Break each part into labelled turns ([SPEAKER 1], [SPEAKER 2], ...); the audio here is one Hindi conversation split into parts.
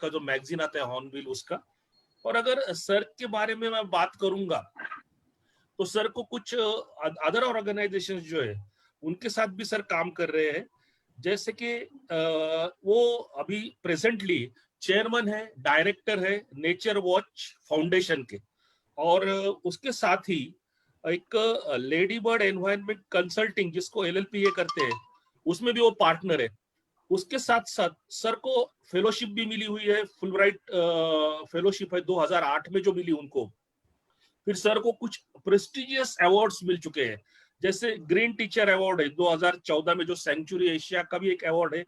[SPEAKER 1] का जो मैगजीन आता है हॉर्नबिल उसका। और अगर सर के बारे में मैं बात करूंगा तो सर को कुछ अदर ऑर्गेनाइजेशंस जो है उनके साथ भी सर काम कर रहे हैं। जैसे कि वो अभी प्रेजेंटली चेयरमैन है, डायरेक्टर है नेचर वॉच फाउंडेशन के। और उसके साथ ही एक लेडी बर्ड एनवायरनमेंट कंसल्टिंग जिसको एलएलपीए करते हैं उसमें भी वो पार्टनर है। उसके साथ साथ सर को फेलोशिप भी मिली हुई है, फुलब्राइट फेलोशिप है 2008 में जो मिली उनको। फिर सर को कुछ प्रेस्टिजियस अवार्ड्स मिल चुके हैं, जैसे ग्रीन टीचर अवार्ड है 2014 में, जो सेंचुरी एशिया का भी एक अवार्ड है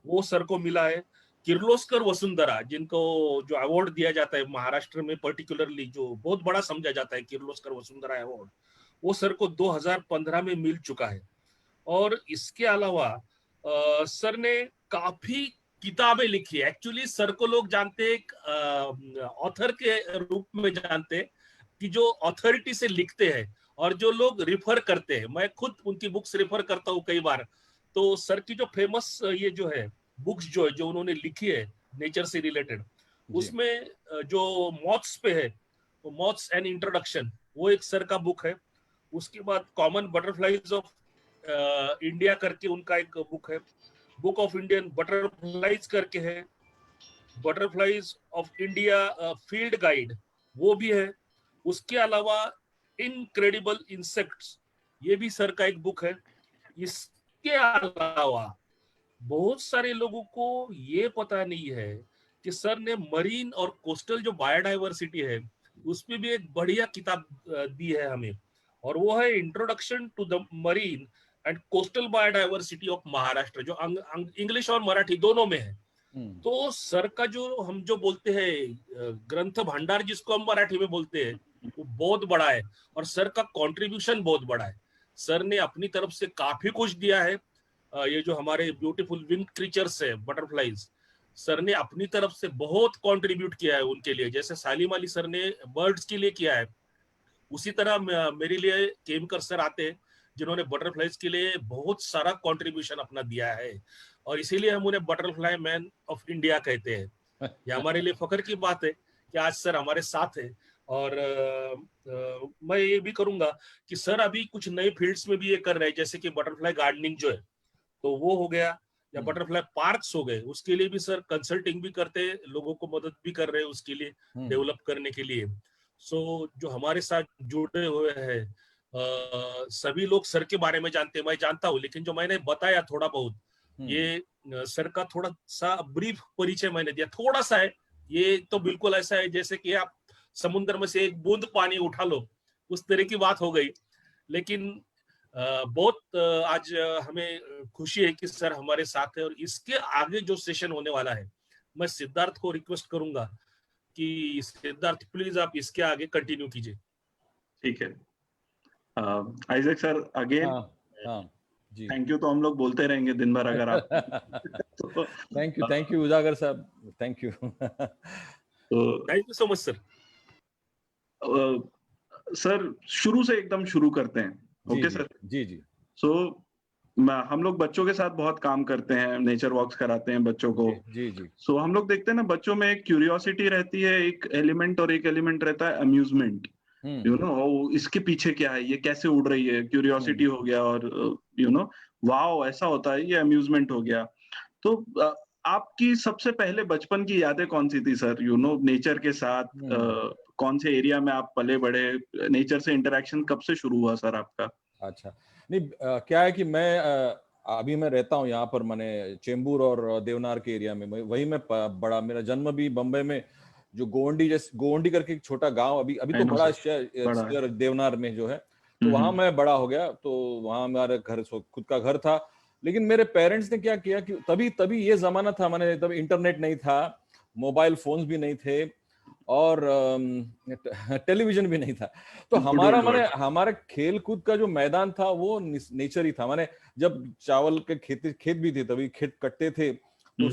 [SPEAKER 1] वो सर को मिला है। किर्लोस्कर वसुंधरा जिनको जो अवार्ड दिया जाता है महाराष्ट्र में पर्टिकुलरली, जो बहुत बड़ा समझा जाता है किर्लोस्कर वसुंधरा अवार्ड, वो सर को 2015 में मिल चुका है। और इसके अलावा सर ने काफी किताबें लिखी है। एक्चुअली सर को लोग जानते हैं ऑथर के रूप में जानते हैं कि जो अथॉरिटी से लिखते हैं और जो लोग रिफर करते हैं। मैं खुद उनकी बुक्स रिफर करता हूँ कई बार। तो सर की जो फेमस ये जो है बुक्स जो है जो उन्होंने लिखी है नेचर से रिलेटेड, उसमें जो मॉथ्स पे है, वो मॉथ्स एंड इंट्रोडक्शन, वो एक सर का बुक है। उसके बाद कॉमन बटरफ्लाइज ऑफ इंडिया करके उनका एक बुक है, बुक ऑफ इंडियन बटरफ्लाइज करके है, butterflies of India field guide वो भी है। उसके अलावा इनक्रेडिबल इंसेक्ट्स ये भी सर का एक बुक है। इसके अलावा बहुत सारे लोगों को ये पता नहीं है कि सर ने मरीन और कोस्टल जो बायोडाइवर्सिटी है उसमें भी एक बढ़िया किताब दी है हमें, और वो है introduction to the marine and coastal biodiversity of Maharashtra, जो इंग्लिश और मराठी दोनों में है। तो सर का जो हम जो बोलते हैं ग्रंथ भंडार जिसको हम मराठी में बोलते हैं वो बहुत बड़ा है, और सर का कंट्रीब्यूशन बहुत बड़ा है। सर ने अपनी तरफ से काफी कुछ दिया है। ये जो हमारे ब्यूटीफुल विंग क्रीचर्स है बटरफ्लाइज, सर ने अपनी तरफ से बहुत कंट्रीब्यूट किया है उनके लिए। जैसे सालिम अली सर ने बर्ड्स के लिए किया है, उसी तरह मेरे लिए केमकर सर आते हैं जिन्होंने बटरफ्लाइज के लिए बहुत सारा कंट्रीब्यूशन अपना दिया है, और इसीलिए हम उन्हें बटरफ्लाई मैन ऑफ इंडिया कहते हैं। ये हमारे लिए फख्र की बात है कि आज सर हमारे साथ है। और मैं ये भी करूंगा कि सर अभी कुछ नए फील्ड्स में भी ये कर रहे हैं, जैसे कि बटरफ्लाई गार्डनिंग जो है तो वो हो गया, या बटरफ्लाई पार्क्स हो गए, उसके लिए भी सर कंसल्टिंग भी करते हैं, लोगों को मदद भी कर रहे हैं उसके लिए डेवलप करने के लिए। सो जो हमारे साथ जुड़े हुए हैं सभी लोग सर के बारे में जानते हैं, मैं जानता हूँ, लेकिन जो मैंने बताया थोड़ा बहुत ये सर का थोड़ा सा ब्रीफ परिचय मैंने दिया, थोड़ा सा है। ये तो बिल्कुल ऐसा है जैसे कि आप समुद्र में से एक बूंद पानी उठा लो, उस तरह की बात हो गई। लेकिन बहुत आज हमें खुशी है कि सर हमारे साथ है, और इसके आगे जो सेशन होने वाला है मैं सिद्धार्थ को रिक्वेस्ट करूंगा कि सिद्धार्थ प्लीज आप इसके आगे कंटिन्यू कीजिए।
[SPEAKER 2] ठीक है Isaac sir again
[SPEAKER 3] ji
[SPEAKER 2] thank you. तो हम लोग बोलते रहेंगे दिन भर अगर आप
[SPEAKER 3] तो थैंक यू उजागर साहब, थैंक यू।
[SPEAKER 2] तो
[SPEAKER 1] thank you so much sir.
[SPEAKER 2] Sir शुरू से एकदम शुरू करते हैं। Okay sir?
[SPEAKER 3] जी जी।
[SPEAKER 2] सो हम लोग बच्चों के साथ बहुत काम करते हैं, नेचर वॉक्स कराते हैं बच्चों को।
[SPEAKER 3] जी जी।
[SPEAKER 2] सो हम लोग देखते हैं ना बच्चों में एक क्यूरियोसिटी रहती है एक एलिमेंट, और एक एलिमेंट रहता है अम्यूजमेंट। यू नो इसके पीछे क्या है, ये कैसे उड़ रही है, क्यूरियोसिटी हो गया, और यू नो वाओ ऐसा होता है, ये अम्यूजमेंट हो गया। तो आपकी सबसे पहले बचपन की यादें कौन सी थी सर, यू नो नेचर के साथ? कौन से एरिया में आप पले बड़े, नेचर से इंटरेक्शन कब से शुरू हुआ सर आपका?
[SPEAKER 3] अच्छा नहीं, क्या है कि मैं अभी मैं रहता हूँ यहाँ पर, मैंने चेंबूर और देवनार के एरिया में, वही मैं बड़ा, मेरा जन्म भी बम्बई में, जो गोवंडी करके एक छोटा गांव, अभी तो बड़ा शहर देवनार में जो है, तो वहां मैं बड़ा हो गया। तो वहां हमारा घर खुद का घर था। लेकिन मेरे पेरेंट्स ने क्या किया कि तभी ये जमाना था, मैंने तब इंटरनेट नहीं था, मोबाइल फोन्स भी नहीं थे, और टेलीविजन भी नहीं था। तो हमारा खेल कूद का जो मैदान था वो नेचर ही था। माने जब चावल के खेत भी थे, तभी खेत कटते थे, तो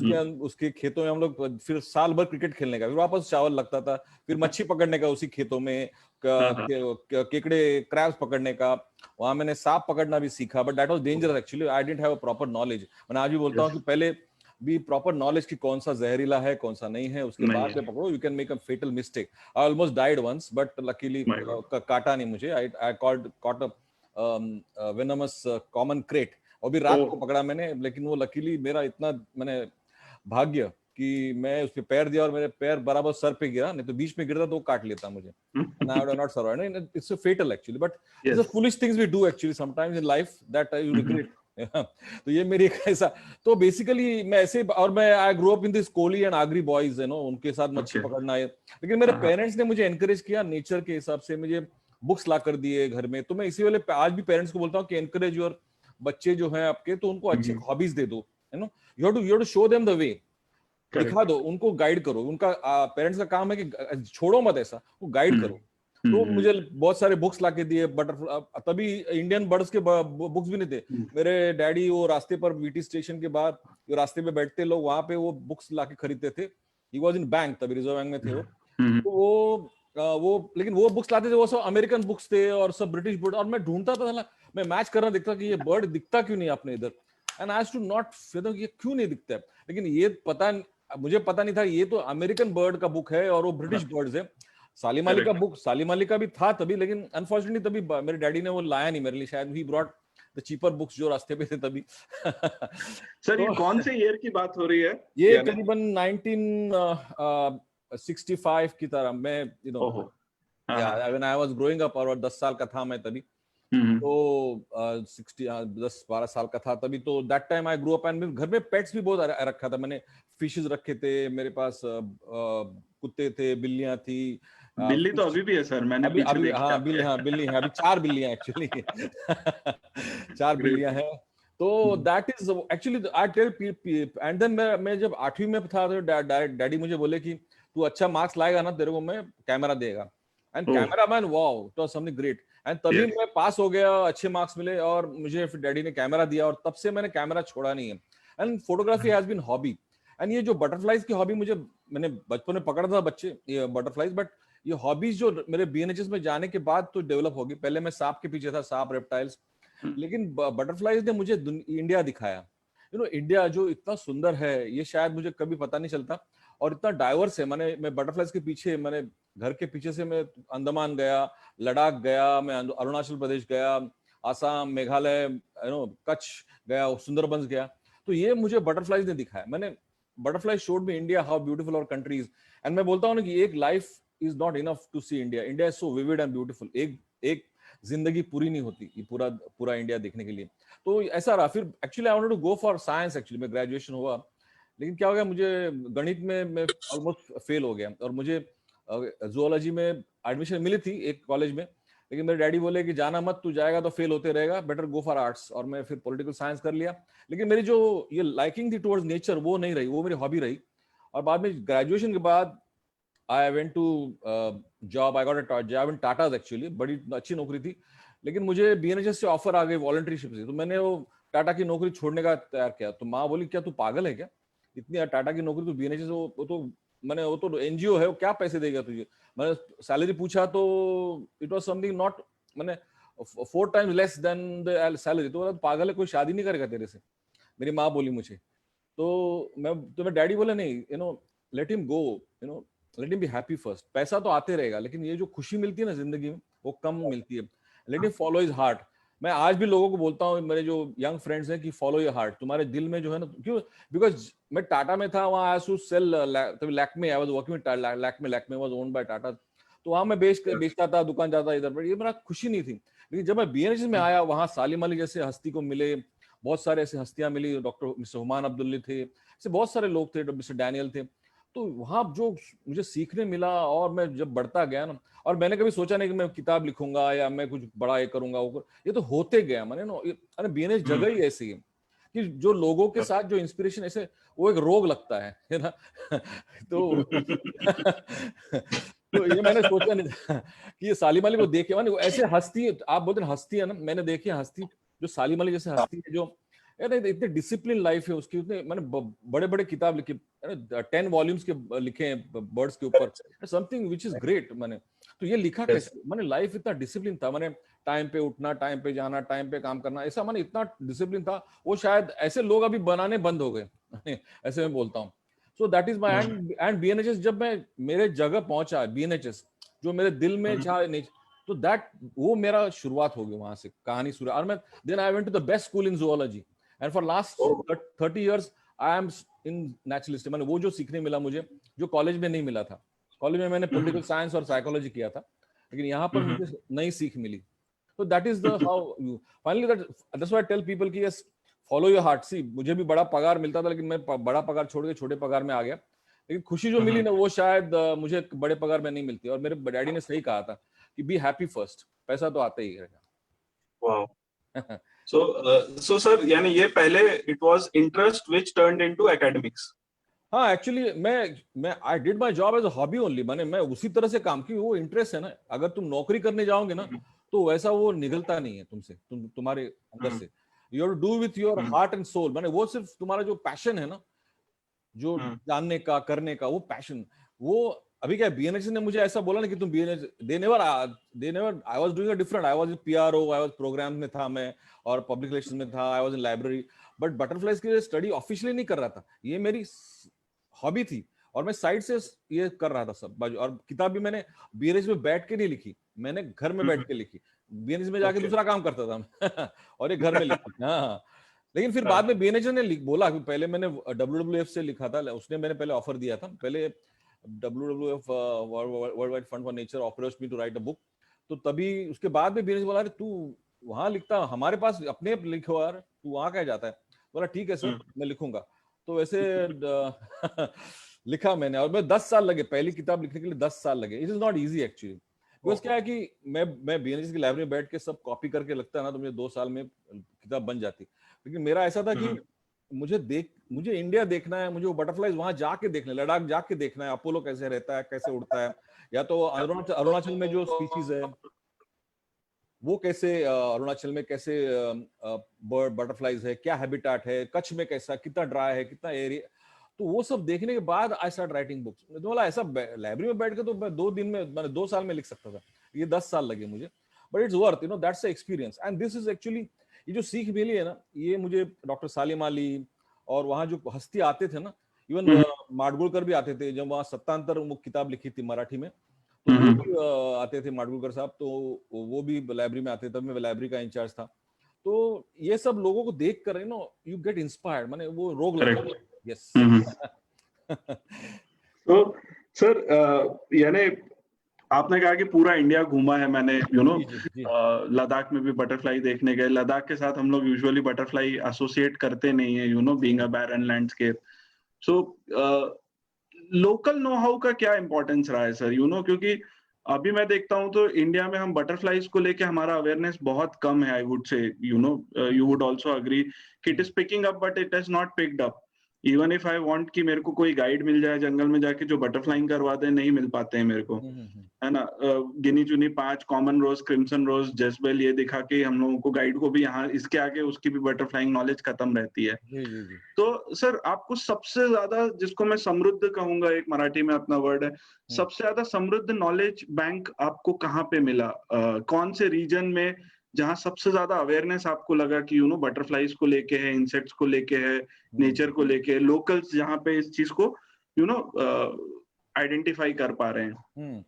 [SPEAKER 3] उसके खेतों में हम लोग फिर साल भर क्रिकेट खेलने का, फिर वापस चावल लगता था, फिर मच्छी पकड़ने का उसी खेतों में, केकड़े क्रैब्स पकड़ने का। वहां मैंने सांप पकड़ना भी सीखा, but that was dangerous actually, I didn't have a proper knowledge. मैं आज भी बोलता हूँ कि पहले बी प्रॉपर नॉलेज कि कौन सा जहरीला है कौन सा नहीं है, उसके बाद में पकड़ो, you can make a fatal mistake. I almost died once but luckily काटा नहीं मुझे। I caught a venomous common krait, और भी रात को पकड़ा मैंने, लेकिन वो लकीली मेरा इतना मैंने भाग्य कि मैं उस पे पैर दिया और मेरे पैर बराबर सर पे गिरा, नहीं तो बीच में गिरता तो वो काट लेता मुझे। And I would have not survived. It's a fatal actually, but it's the foolish things we do actually sometimes in life that you regret. तो ये मेरी एक ऐसा, तो बेसिकली मैं ऐसे, और मैं I grow up in this Kohli and Agri boys, you know, उनके साथ मच्छी पकड़ना है। लेकिन मेरे पेरेंट्स ने मुझे एनकरेज किया नेचर के हिसाब से, मुझे बुक्स ला कर दिए घर में। तो मैं इसी वाले आज भी पेरेंट्स को बोलता हूँ कि एनकरेज योर बच्चे जो हैं आपके, तो उनको अच्छे हॉबीज दे दो, you know, you have to show them the way, दिखा दो उनको, गाइड करो। उनका पेरेंट्स का काम है कि छोड़ो मत ऐसा, वो गाइड करो। तो मुझे बहुत सारे बुक्स लाके दिए, बटरफ्लाई, तभी इंडियन बर्ड्स के बुक्स भी नहीं थे। मेरे डैडी वो रास्ते पर वीटी स्टेशन के बाद जो रास्ते पे बैठते लोग, वहां पे वो बुक्स लाके खरीदते थे। ही वाज इन बैंक, तभी रिजर्व बैंक में थे वो। तो वो लेकिन वो बुक्स लाते थे, वो सब अमेरिकन बुक्स थे और सब ब्रिटिश बर्ड, और मैं ढूंढता था, मैं मैच करना दिखता कि ये बर्ड दिखता क्यों नहीं आपने इधर, and I have to not feel ये क्यों नहीं दिखता है। लेकिन ये मुझे पता नहीं था ये तो अमेरिकन बर्ड का बुक है और वो ब्रिटिश बर्ड्स है। सालिम अली का बुक, सालिम अली का भी था तभी, लेकिन अनफॉर्चुनेटली तभी मेरे डैडी ने वो लाया नहीं मेरे लिए, शायद he brought the cheaper books जो रास्ते पे थे तभी।
[SPEAKER 2] सर ये कौन से ईयर की बात हो रही है?
[SPEAKER 3] ये करीबन 1965 की तरह, मैं you know when I was growing up, और 10 साल का था मैं तभी। तो 10-12 साल का था तभी। तो that time I grow up, and घर में पेट्स भी बहुत रखा था मैंने। फिशेस रखे थे मेरे पास, कुत्ते थे, बिल्लियां थी।
[SPEAKER 2] बिल्ली तो अभी भी है सर, मैंने
[SPEAKER 3] अभी बिल्ली है, अभी 4 बिल्लियां एक्चुअली 4 बिल्लियां हैं। तो that is actually I tell and then मैं जब 8वीं में था तो डैडी मुझे बोले कि तू अच्छा मार्क्स लाएगा ना, तेरे को मैं कैमरा देगा। And camera man, wow, it was something great. And तभी मैं पास हो गया, अच्छे मार्क्स मिले, और मुझे फिर डैडी ने कैमरा दिया, और तब से मैंने कैमरा छोड़ा नहीं है। And photography has been hobby. And ये जो बटरफ्लाइज की हॉबी, मैंने बचपन में पकड़ा था बच्चे ये बटरफ्लाइज, बट ये हॉबीज जो मेरे बीएनएचएस में जाने के बाद तो डेवलप होगी। पहले मैं सांप के पीछे था, सांप, रेप्टाइल्स, लेकिन बटरफ्लाइज ने मुझे इंडिया दिखाया। यू नो, इंडिया जो इतना सुंदर है, ये शायद मुझे कभी पता नहीं चलता, और इतना डाइवर्स है। मैं बटरफ्लाइज के पीछे, मैंने घर के पीछे से मैं अंडमान गया, लद्दाख गया, मैं अरुणाचल प्रदेश गया, आसाम, मेघालय, यू नो, कच्छ गया, सुंदरबंस गया। तो ये मुझे बटरफ्लाइज ने दिखाया। मैंने butterfly showed me India, how beautiful our country is. And मैं बोलता हूँ ना कि एक life is not enough to see India. India is so vivid and beautiful. एक जिंदगी पूरी नहीं होती ये पूरा इंडिया देखने के लिए। तो ऐसा रहा। फिर actually I wanted to go for science, actually मैं ग्रेजुएशन हुआ, लेकिन क्या हो गया, मुझे गणित में मैं ऑलमोस्ट फेल हो गया, और मुझे जूलॉजी में एडमिशन मिली थी एक कॉलेज में, लेकिन मेरे डैडी बोले कि जाना मत, तू जाएगा तो फेल होते रहेगा, बेटर गो फॉर आर्ट्स। और मैं फिर पॉलिटिकल साइंस कर लिया। लेकिन मेरी जो ये लाइकिंग थी टुवर्ड्स नेचर, वो नहीं रही, वो मेरी हॉबी रही। और बाद में ग्रेजुएशन के बाद I went to job, I got a job in Tata actually, बड़ी अच्छी नौकरी थी, लेकिन मुझे बीएनएचएस से ऑफर आ गई वॉलंटरीशिप से। तो मैंने वो टाटा की नौकरी छोड़ने का तैयार किया। तो माँ बोली, क्या तू पागल है क्या, इतनी टाटा की नौकरी, तो बीएनएचएस, वो तो एनजीओ है, वो क्या पैसे देगा तुझे। मैंने सैलरी पूछा तो इट वाज समथिंग नॉट, मैंने 4 times less than the salary. तो बोला, पागल है, कोई शादी नहीं करेगा तेरे से, मेरी माँ बोली मुझे। तो मैं डैडी बोले, नहीं, you know, let him go, you know, let him be happy first. पैसा तो आते रहेगा, लेकिन ये जो खुशी मिलती है ना जिंदगी में, वो कम मिलती है। Let him follow his heart. मैं आज भी लोगों को बोलता हूँ, मेरे जो यंग फ्रेंड्स हैं, कि फॉलो योर हार्ट। तुम्हारे दिल में जो है ना, क्यों, बिकॉज मैं टाटा में था, वहाँ I to sell Lakme, I was working with Lakme was owned by Tata. तो वहाँ मैं बेचता था, दुकान जाता इधर, पर ये मेरा खुशी नहीं थी। लेकिन जब मैं बीएनएचएस में आया, वहाँ सालिम अली जैसे हस्ती को मिले, बहुत सारे ऐसे हस्तियां मिली, डॉक्टर मिस्टर हुमान अब्दुल्ली थे, ऐसे बहुत सारे लोग थे, मिस्टर डैनियल थे। तो वहाँ जो मुझे सीखने मिला, और मैं जब बढ़ता गया ना, और मैंने कभी सोचा नहीं कि मैं किताब लिखूंगा या मैं कुछ बड़ा ये करूंगा, ये तो होते गया। मैंने ना, अरे बीएनएच जगह ही ऐसी है कि जो लोगों के साथ जो इंस्पिरेशन, ऐसे वो एक रोग लगता है ना। तो तो ये मैंने सोचा नहीं था कि ये सालिम अली को देखे, मैंने ऐसे हस्ती, आप बोलते हैं हस्ती है ना, मैंने देखी हस्ती, जो सालिम अली जैसे हस्ती है, जो यार इतने डिसिप्लिन लाइफ है उसकी, उतने मैंने बड़े बड़े किताब लिखी, 10 वॉल्यूम्स के लिखे हैं बर्ड्स के ऊपर, समथिंग विच इज ग्रेट। मैंने तो ये लिखा कैसे, मैंने लाइफ इतना डिसिप्लिन था, मैंने टाइम पे उठना, टाइम पे जाना, टाइम पे काम करना, ऐसा मैंने इतना डिसिप्लिन था। वो शायद ऐसे लोग अभी बनाने बंद हो गए, ऐसे मैं बोलता हूँ। So that is my and BNHS, जब मैं मेरे जगह पहुंचा बीएनएचएस जो मेरे दिल में तो दैट वो मेरा शुरुआत होगी वहां से कहानी शुरू। और मैं then I went to the best school in zoology and for last 30 years I am in naturalist. मैंने वो जो सीखने मिला मुझे जो कॉलेज में नहीं मिला था। कॉलेज में मैंने पॉलिटिकल साइंस और साइकोलॉजी किया था, लेकिन यहाँ पर मुझे नई सीख मिली। So that is the how you finally that's why I tell people कि yes follow your heart। See मुझे भी बड़ा पगार मिलता था, लेकिन मैं बड़ा पगार छोड़ के छोटे पगार में आ गया। लेकिन खुशी जो मिली ना वो शायद मुझे बड़े पगार में नहीं मिलती। और मेरे डैडी ने सही कहा था कि बी हैप्पी फर्स्ट, पैसा तो आता ही रहेगा।
[SPEAKER 2] वाओ। so sir यानी ये पहले it was interest which turned into academics।
[SPEAKER 3] हाँ एक्चुअली मैं I did my job as a hobby only. मैं उसी तरह से काम की, वो इंटरेस्ट है ना। अगर तुम नौकरी करने जाओगे ना तो वैसा वो निकलता नहीं है तुमसे, तुम्हारे अंदर से। You have to do with your heart and soul. मैंने वो सिर्फ तुम्हारा जो पैशन है ना, जो जानने का करने का वो पैशन, वो अभी क्या बीएनएच ने मुझे ऐसा बोला ना कि तुम BNH they never I was doing a different. I was in PRO, I was program में था मैं, और पब्लिक रिलेशन में था, I was in library. But butterflies की स्टडी ऑफिशियली नहीं कर रहा था, ये मेरी हॉबी थी और मैं साइड से ये कर रहा था सब। और किताब भी मैंने बीएनएच में बैठ के नहीं लिखी, मैंने घर में बैठ के लिखी। बीएनएच में जाके दूसरा काम करता था मैं और ये घर में लिखी। हाँ, लेकिन फिर बाद में बीएनएच ने बोला कि पहले मैंने डब्ल्यूडब्ल्यूएफ से लिखा था, उसने मैंने पहले ऑफर दिया था। पहले WWF world wide fund for nature approached me to write a book. तो तभी उसके बाद में बीएनएच बोला अरे तू वहां लिखता, हमारे पास अपने लिखो यार, तू वहां क्या जाता है। बोला ठीक है सर मैं लिखूंगा। तो वैसे लिखा मैंने, और मैं 10 साल लगे पहली किताब लिखने के लिए। 10 साल लगे। It is not easy actually. Because क्या है कि मैं बीएनएच की लाइब्रेरी में बैठ के सब कॉपी करके लगता है ना, तो मुझे 2 साल में किताब बन जाती। लेकिन मेरा ऐसा था कि मुझे इंडिया देखना है, मुझे वो बटरफ्लाइज वहां जाके देखना है, लद्दाख जाके देखना है, अपोलो कैसे रहता है, कैसे उड़ता है, या तो अरुणाचल में जो स्पीशीज है वो कैसे, अरुणाचल में कैसे बर्ड बटरफ्लाइज है, क्या हैबिटेट है, कच्छ में कैसा, कितना ड्राई है, कितना एरिया। तो वो सब देखने के बाद आई स्टार्ट राइटिंग बुक्स। तो बोला ऐसा लाइब्रेरी में बैठ के तो मैं 2 दिन में, मैंने 2 साल में लिख सकता था। ये 10 साल लगे मुझे, but it's worth, that's the experience. And this is actually, ये जो सीख मिली है ना, ये मुझे डॉक्टर सालिम अली और वहाँ जो हस्ती आते थे ना, इवन माडगुळकर भी आते थे। जब वहाँ सत्तांतर वो किताब लिखी थी मराठी में, तो वो भी आते थे माडगुळकर साहब, तो वो भी लाइब्रेरी में आते थे। तब मैं लाइब्रेरी का इंचार्ज था। तो ये सब लोगों को देख कर यू गेट इंस्पायर्ड, माने वो रोग लगता है। यस।
[SPEAKER 2] तो सर यानी आपने कहा कि पूरा इंडिया घूमा है मैंने, लद्दाख में भी बटरफ्लाई देखने गए। लद्दाख के साथ हम लोग यूजुअली बटरफ्लाई एसोसिएट करते नहीं है, being a barren landscape. So local know how का क्या इंपॉर्टेंस रहा है सर, क्योंकि अभी मैं देखता हूं तो इंडिया में हम बटरफ्लाइज को लेके हमारा अवेयरनेस बहुत कम है। I would say you would also agree कि it is picking up but it has not picked up. Even if I want कि मेरे को कोई गाइड मिल जाए जंगल में जाके जो बटरफ्लाइंग करवा दे, नहीं मिल पाते हैं मेरे को, है ना। गिनी चुनी 5 कॉमन रोज, क्रिम्सन रोज, जेसबेल, ये दिखा के हम लोगों को गाइड को भी यहाँ इसके आगे उसकी भी बटरफ्लाइंग नॉलेज खत्म रहती है। तो सर आपको सबसे ज्यादा, जिसको मैं समृद्ध कहूंगा, एक मराठी में अपना वर्ड है, सबसे ज्यादा समृद्ध नॉलेज बैंक आपको कहाँ पे मिला? कौन से रीजन में जहां सबसे ज्यादा अवेयरनेस आपको लगा कि बटरफ्लाइज को लेके है, इंसेक्ट्स को लेके है, नेचर को लेके, लोकल्स जहां पे इस चीज को आइडेंटिफाई कर पा रहे हैं?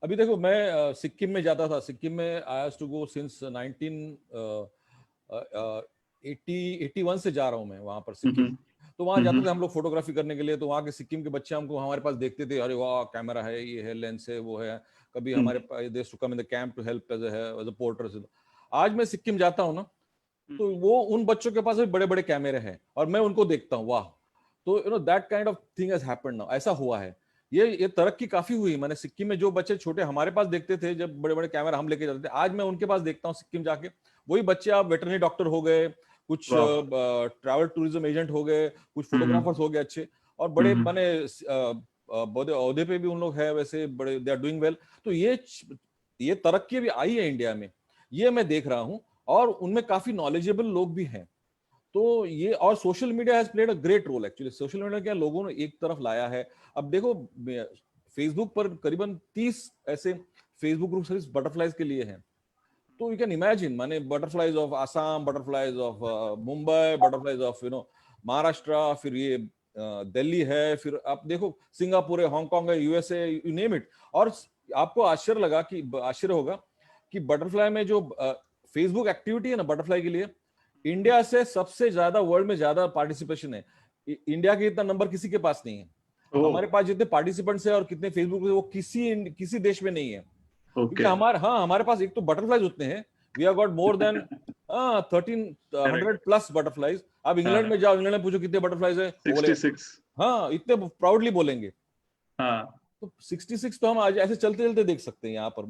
[SPEAKER 3] अभी देखो, मैं सिक्किम में जाता था। सिक्किम में I have to go since 1981 से जा रहा हूँ मैं वहां पर सिक्किम। तो वहां जाते थे हम लोग फोटोग्राफी करने के लिए। तो वहां के सिक्किम के बच्चे हमको हमारे पास देखते थे, अरे वाह कैमरा है, ये है, लेंस है, वो है। कभी हमारे they to come in the camp to help as a porter. आज मैं सिक्किम जाता हूँ ना, तो वो उन बच्चों के पास भी बड़े बड़े कैमरे हैं और मैं उनको देखता हूँ, वाह। तो that kind of thing has happened now. ऐसा हुआ है, ये तरक्की काफी हुई। मैंने सिक्किम में जो बच्चे छोटे हमारे पास देखते थे, जब बड़े बड़े कैमरा हम लेके जाते थे, आज मैं उनके पास देखता हूँ सिक्किम जाके। वही बच्चे आप वेटरनरी डॉक्टर हो गए, कुछ ट्रैवल टूरिज्म एजेंट हो गए, कुछ फोटोग्राफर्स हो गए अच्छे, और बड़े माने ओहदे पे भी उन लोग है वैसे, बड़े दे आर डूइंग वेल। तो ये तरक्की भी आई है इंडिया में, ये मैं देख रहा हूँ। और उनमें काफी नॉलेजेबल लोग भी हैं। तो ये, और social media has played a great role actually. Social media क्या लोगों ने एक तरफ लाया है। अब देखो फेसबुक पर करीबन 30 ऐसे फेसबुक ग्रुप सिर्फ बटरफ्लाइज के लिए हैं। तो यू कैन इमेजिन, माने butterflies of Assam, butterflies of Mumbai, butterflies of Maharashtra, फिर ये दिल्ली है, फिर आप देखो सिंगापुर है, हांगकांग है, यूएसए, यू नेम इट। और आपको आश्चर्य होगा कि बटरफ्लाई में जो फेसबुक एक्टिविटी है ना बटरफ्लाई के लिए, इंडिया से सबसे ज्यादा वर्ल्ड में ज्यादा पार्टिसिपेशन है। इंडिया के इतना नंबर किसी के पास नहीं है। हमारे पास जितने पार्टिसिपेंट्स है और कितने फेसबुक पे, वो किसी देश में नहीं है। क्योंकि हमारे पास एक तो बटरफ्लाईज उतने हैं, we have got more than 1300 plus butterflies. अब इंग्लैंड में जाओ, इंग्लैंड में पूछो कितने बटरफ्लाईज है,
[SPEAKER 2] 66।
[SPEAKER 3] हाँ, इतने प्राउडली बोलेंगे।
[SPEAKER 2] हाँ,
[SPEAKER 3] तो 66 तो हम आज ऐसे चलते चलते देख सकते हैं यहाँ पर,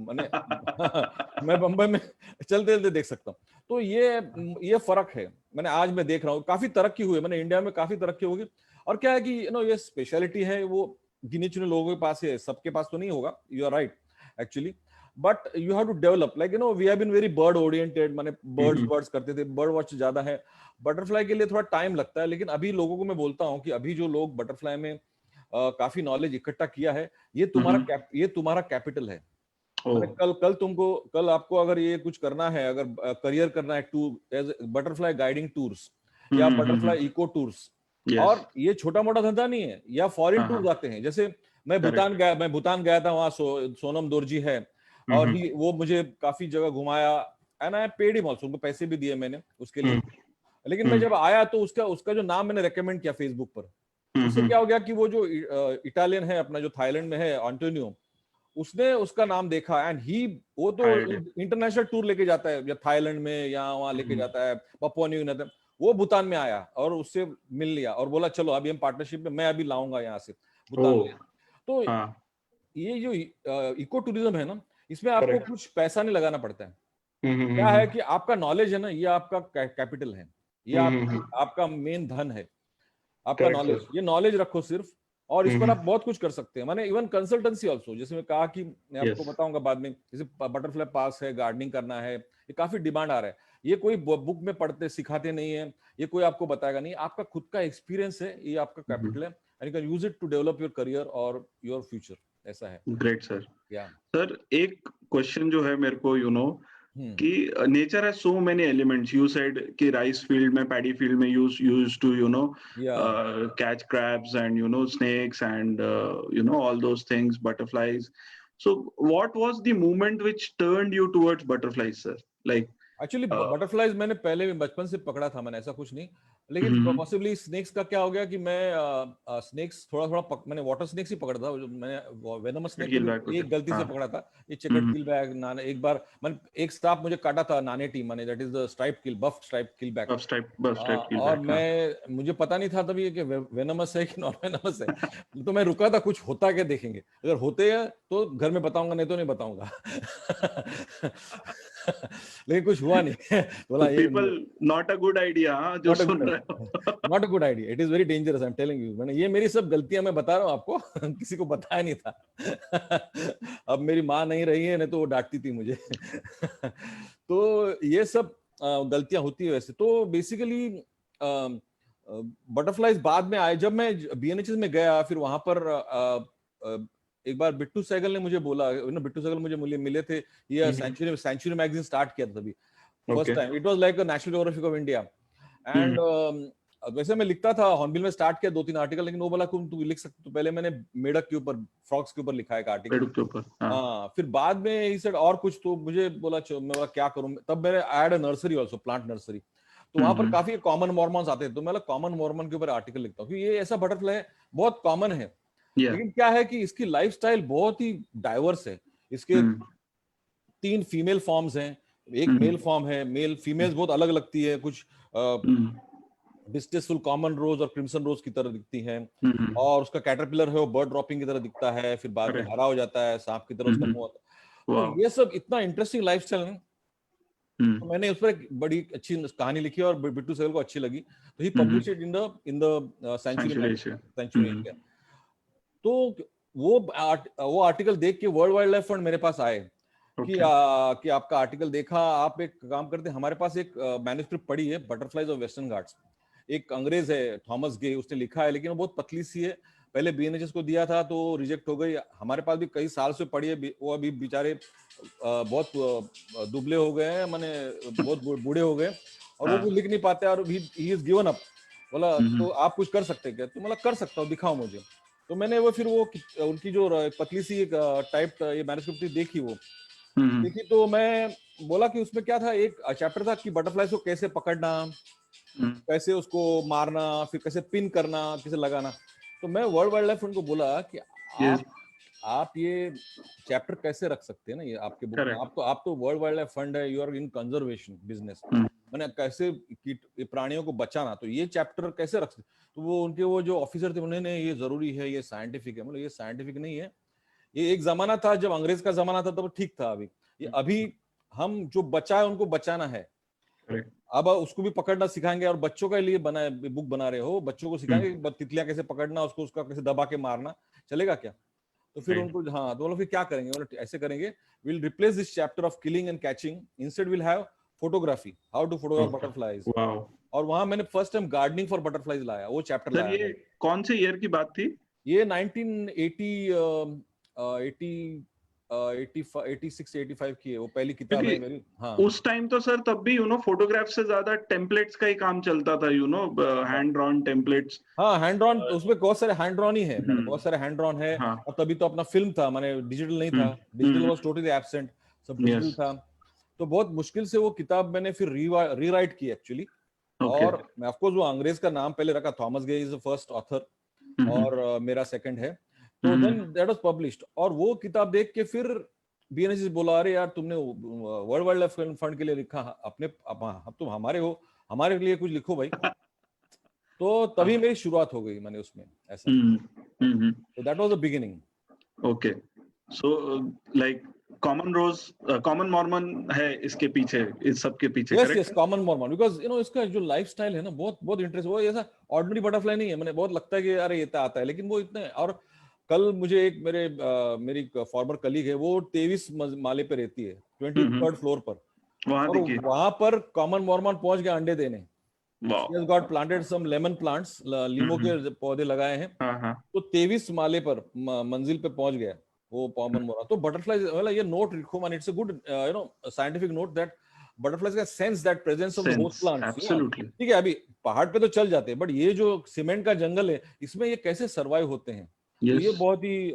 [SPEAKER 3] मैं बम्बई में चलते चलते देख सकता हूँ। तो ये फर्क है। आज मैं देख रहा हूँ काफी तरक्की हुई है, इंडिया में काफी तरक्की होगी। और क्या है कि ये स्पेशलिटी है, वो गिने चुने लोगों के पास है, सबके पास तो नहीं होगा। You are right actually, but you have to develop, like we have been very bird oriented, birds करते थे, बर्ड वॉच ज्यादा है। बटरफ्लाई के लिए थोड़ा टाइम लगता है, लेकिन अभी लोगों को मैं बोलता हूँ कि अभी जो लोग बटरफ्लाई में काफी नॉलेज इकट्ठा किया है, ये तुम्हारा कैपिटल है। कल आपको अगर ये कुछ करना है, अगर करियर करना है, tour as butterfly guiding tours या बटरफ्लाई इको टूर्स, और ये छोटा मोटा धंधा नहीं है, या फॉरेन टूर जाते हैं। जैसे मैं भूटान गया था, वहां सोनम दोरजी है, और वो मुझे काफी जगह घुमाया, and I paid him also, उनको पैसे भी दिए मैंने उसके लिए। लेकिन मैं जब आया तो उसका जो नाम मैंने रेकमेंड किया फेसबुक पर, उससे क्या हो गया कि वो जो इटालियन है अपना, जो थाईलैंड में है, एंटोनियो, उसने उसका नाम देखा, एंड वो तो इंटरनेशनल टूर लेके जाता है, या थाईलैंड में या वहां लेके जाता है, पपुआ न्यू गिनी। वो भूटान में आया और उससे मिल लिया और बोला चलो अभी हम पार्टनरशिप में, मैं अभी लाऊंगा यहाँ से भूटान में। तो ये जो इको टूरिज्म है ना, इसमें आपको कुछ पैसा नहीं लगाना पड़ता है। क्या है कि आपका नॉलेज है ना, ये आपका कैपिटल है, ये आपका मेन धन है, आपका नॉलेज। ये नॉलेज रखो सिर्फ, और इस पर आप बहुत कुछ कर सकते हैं। इवन कंसल्टेंसी ऑल्सो, जैसे मैं कहा कि मैं आपको बताऊंगा बाद में, जैसे बटरफ्लाई पास है, गार्डनिंग करना है, ये काफी डिमांड आ रहा है। ये कोई बुक में पढ़ते सिखाते नहीं है, ये कोई आपको बताएगा नहीं, आपका खुद का एक्सपीरियंस है, ये आपका कैपिटल है, and you can use it to develop your career और योर फ्यूचर। ऐसा है।
[SPEAKER 2] Great sir. सर एक क्वेश्चन जो है मेरे को, कि nature has so many elements. You said कि राइस फील्ड में, पैडी फील्ड में use to catch crabs and snakes and all those things, butterflies. So what was the movement which turned you towards butterflies sir? Like
[SPEAKER 3] actually butterflies मैंने पहले बचपन से पकड़ा था, मैंने ऐसा कुछ नहीं। लेकिन पॉसिबली स्नेक्स का क्या हो गया कि मैं स्नेक्स थोड़ा मैंने वाटर स्नेक्स ही पकड़ा था। मैंने वेनमस स्नेक एक गलती से पकड़ा था, ये चेकर्ड किलबैक नाने। एक बार एक सांप मुझे काटा था, नानेटी, that is the striped keel, buff striped keelback. और मुझे पता नहीं था तभी कि वेनमस है कि नॉन वेनमस है। तो मैं रुका था, कुछ होता क्या देखेंगे, अगर होते हैं तो घर में बताऊंगा, नहीं तो नहीं बताऊंगा। लेकिन कुछ हुआ नहीं। बोला
[SPEAKER 2] नॉट अ गुड आइडिया, जो सुन रहे हो,
[SPEAKER 3] not a good idea, it is very dangerous, I am telling you. ये मेरी सब गलतियां मैं बता रहा हूँ आपको, किसी को बताया नहीं था। अब मेरी माँ नहीं रही है, नहीं तो वो डांटती थी मुझे। तो ये सब गलतियां होती है वैसे। तो बेसिकली बटरफ्लाईज बाद में आए, जब मैं बीएनएचएस में गया, फिर वहां पर एक बार बिट्टू सहगल ने मुझे बोला, बिट्टू सहगल मुझे मिले थे, ये सेंचुरी मैगजीन स्टार्ट किया था तभी first time. It was like a national geographic of India, and वैसे मैं लिखता था, हॉर्नबिल में स्टार्ट किया 2-3 आर्टिकल, लेकिन वो बोला तू लिख सकते। तो पहले मैंने मेढक के ऊपर, फ्रॉग्स के ऊपर लिखा एक आर्टिकल। हाँ, फिर बाद में ही सेड और कुछ, तो मुझे बोला मैं बोला क्या करूं। तब मैंने ऐड अ नर्सरी आल्सो, प्लांट नर्सरी। तो वहां पर काफी कॉमन मॉर्मन्स आते थे, तो मैं कॉमन मॉर्मन के ऊपर आर्टिकल लिखता हूँ, क्योंकि ये ऐसा बटरफ्लाई है, बहुत कॉमन है। लेकिन क्या है कि इसकी लाइफस्टाइल बहुत ही डाइवर्स है। इसके 3 फीमेल फॉर्म्स हैं, एक मेल फॉर्म है। मेल फीमेल्स बहुत अलग लगती है, कुछ डिस्टेसफुल कॉमन रोज और क्रिम्सन रोज की तरह दिखती हैं, और उसका कैटरपिलर है वो बर्ड ड्रॉपिंग की तरह दिखता है, फिर बाद में हरा हो जाता है, सांप की तरह उसका मुंह होता है। तो ये सब इतना इंटरेस्टिंग लाइफस्टाइल है। तो मैंने उस पर एक बड़ी अच्छी कहानी लिखी और बिट्टू सहगल को अच्छी लगी, तो he publish it in the century India. तो वो आर्टिकल देख के वर्ल्ड वाइल्ड लाइफ फंड मेरे पास आए कि आपका आर्टिकल देखा, आप एक काम करते, हमारे पास एक मैन्युस्क्रिप्ट पड़ी है, बटरफ्लाईज ऑफ वेस्टर्न घाट्स। एक अंग्रेज है थॉमस गे, उसने लिखा है, लेकिन वो बहुत पतली सी है। पहले बीएनएचएस को दिया था तो रिजेक्ट हो गई। हमारे पास भी कई साल से पड़ी है, वो अभी बेचारे बहुत दुबले हो गए हैं, बहुत बूढ़े हो गए, और वो लिख नहीं पाते, और ही इज गिवन अप। बोला तो आप कुछ कर सकते हैं क्या? तो बोला कर सकता हूँ, दिखाओ मुझे। तो मैंने वो फिर वो उनकी जो पतली सी एक टाइप ये मैन्युस्क्रिप्ट देखी, वो देखी तो मैं बोला कि उसमें क्या था, एक चैप्टर था कि बटरफ्लाई को कैसे पकड़ना, कैसे उसको मारना, फिर कैसे पिन करना, कैसे लगाना। तो मैं वर्ल्ड वाइल्ड लाइफ फंड को बोला कि आप ये चैप्टर कैसे रख सकते हैं ना ये आपके बुक में, आप तो वर्ल्ड वाइल्ड लाइफ फंड है, you are in conservation business, मैंने कैसे प्राणियों को बचाना, तो ये चैप्टर कैसे रख सकते? तो वो उनके वो जो ऑफिसर थे उन्होंने, ये जरूरी है, ये साइंटिफिक है। मतलब ये साइंटिफिक नहीं है, ये एक जमाना था जब अंग्रेज का जमाना था तब ठीक था, अभी हम जो बचा है उनको बचाना है। अब उसको भी पकड़ना सिखाएंगे, और बच्चों के लिए बनाए बुक बना रहे हो, बच्चों को सिखाएंगे तितलियां कैसे पकड़ना, उसको उसका कैसे दबा के मारना, चलेगा क्या? तो फिर उनको हाँ, तो फिर क्या करेंगे, ऐसे करेंगे, will replace this chapter of killing and catching, instead will have photography, how to photograph butterflies. और वहां मैंने first time gardening for butterflies लाया, वो चैप्टर लाया।
[SPEAKER 2] ये कौन से ईयर की बात थी?
[SPEAKER 3] ये 1986-85 की है, वो पहली किताब है मेरी। हाँ, उस
[SPEAKER 2] टाइम तो सर तब भी फोटोग्राफ से ज्यादा टेम्पलेट्स का ही काम चलता था, हैंड ड्रॉन टेम्पलेट्स।
[SPEAKER 3] हाँ, हैंड ड्रॉन, उसमें बहुत सारे हैंड ड्रॉन ही है, बहुत सारे हैंड ड्रॉन है। और तभी तो अपना फिल्म था, माने डिजिटल नहीं था, डिजिटल वाज टोटली एब्सेंट, सब डिजिटल था। तो बहुत मुश्किल से वो किताब मैंने फिर रीराइट की एक्चुअली। और मैं ऑफ कोर्स वो अंग्रेज का नाम पहले रखा, Thomas Gay is the first author, और मेरा सेकंड है। तो देन दैट वाज पब्लिश्ड, और वो किताब देख के फिर बीएनएस बोला, अरे यार तुमने वर्ल्ड वाइल्ड लाइफ फंड के लिए लिखा, अपने अब तुम हमारे हो, हमारे लिए कुछ लिखो भाई। तो तभी मेरी शुरुआत हो गई, मैंने उसमें ऐसा। तो that was the beginning.
[SPEAKER 2] Okay, so like common Mormon है इसके पीछे, इस सब के पीछे।
[SPEAKER 3] यस, कॉमन मॉर्मन, बिकॉज़ इसका जो लाइफस्टाइल है ना, बहुत इंटरेस्ट, वो ऐसा ऑर्डिनरी बटरफ्लाई नहीं है। मैंने बहुत लगता है कि अरे ये तो आता है, लेकिन वो इतने। और कल मुझे एक मेरी फॉर्मर कलीग है, वो 23 माले पे रहती है, 23rd फ्लोर पर, और वहां पर कॉमन मॉर्मन पहुंच गया अंडे देने। She has got planted some lemon plants, लीमो के पौधे लगाए हैं। तो 23 माले पर मंजिल पे पहुंच गया वो कॉमन मॉर्मन। तो बटरफ्लाइज वाला ये नोट लिखो, मैंने, it's a good scientific note that butterflies can sense that presence of the host plants.
[SPEAKER 2] Absolutely.
[SPEAKER 3] ठीक है, अभी पहाड़ पे तो चल जाते हैं, बट ये जो सीमेंट का जंगल है, इसमें ये कैसे सरवाइव होते हैं? तो ये बहुत ही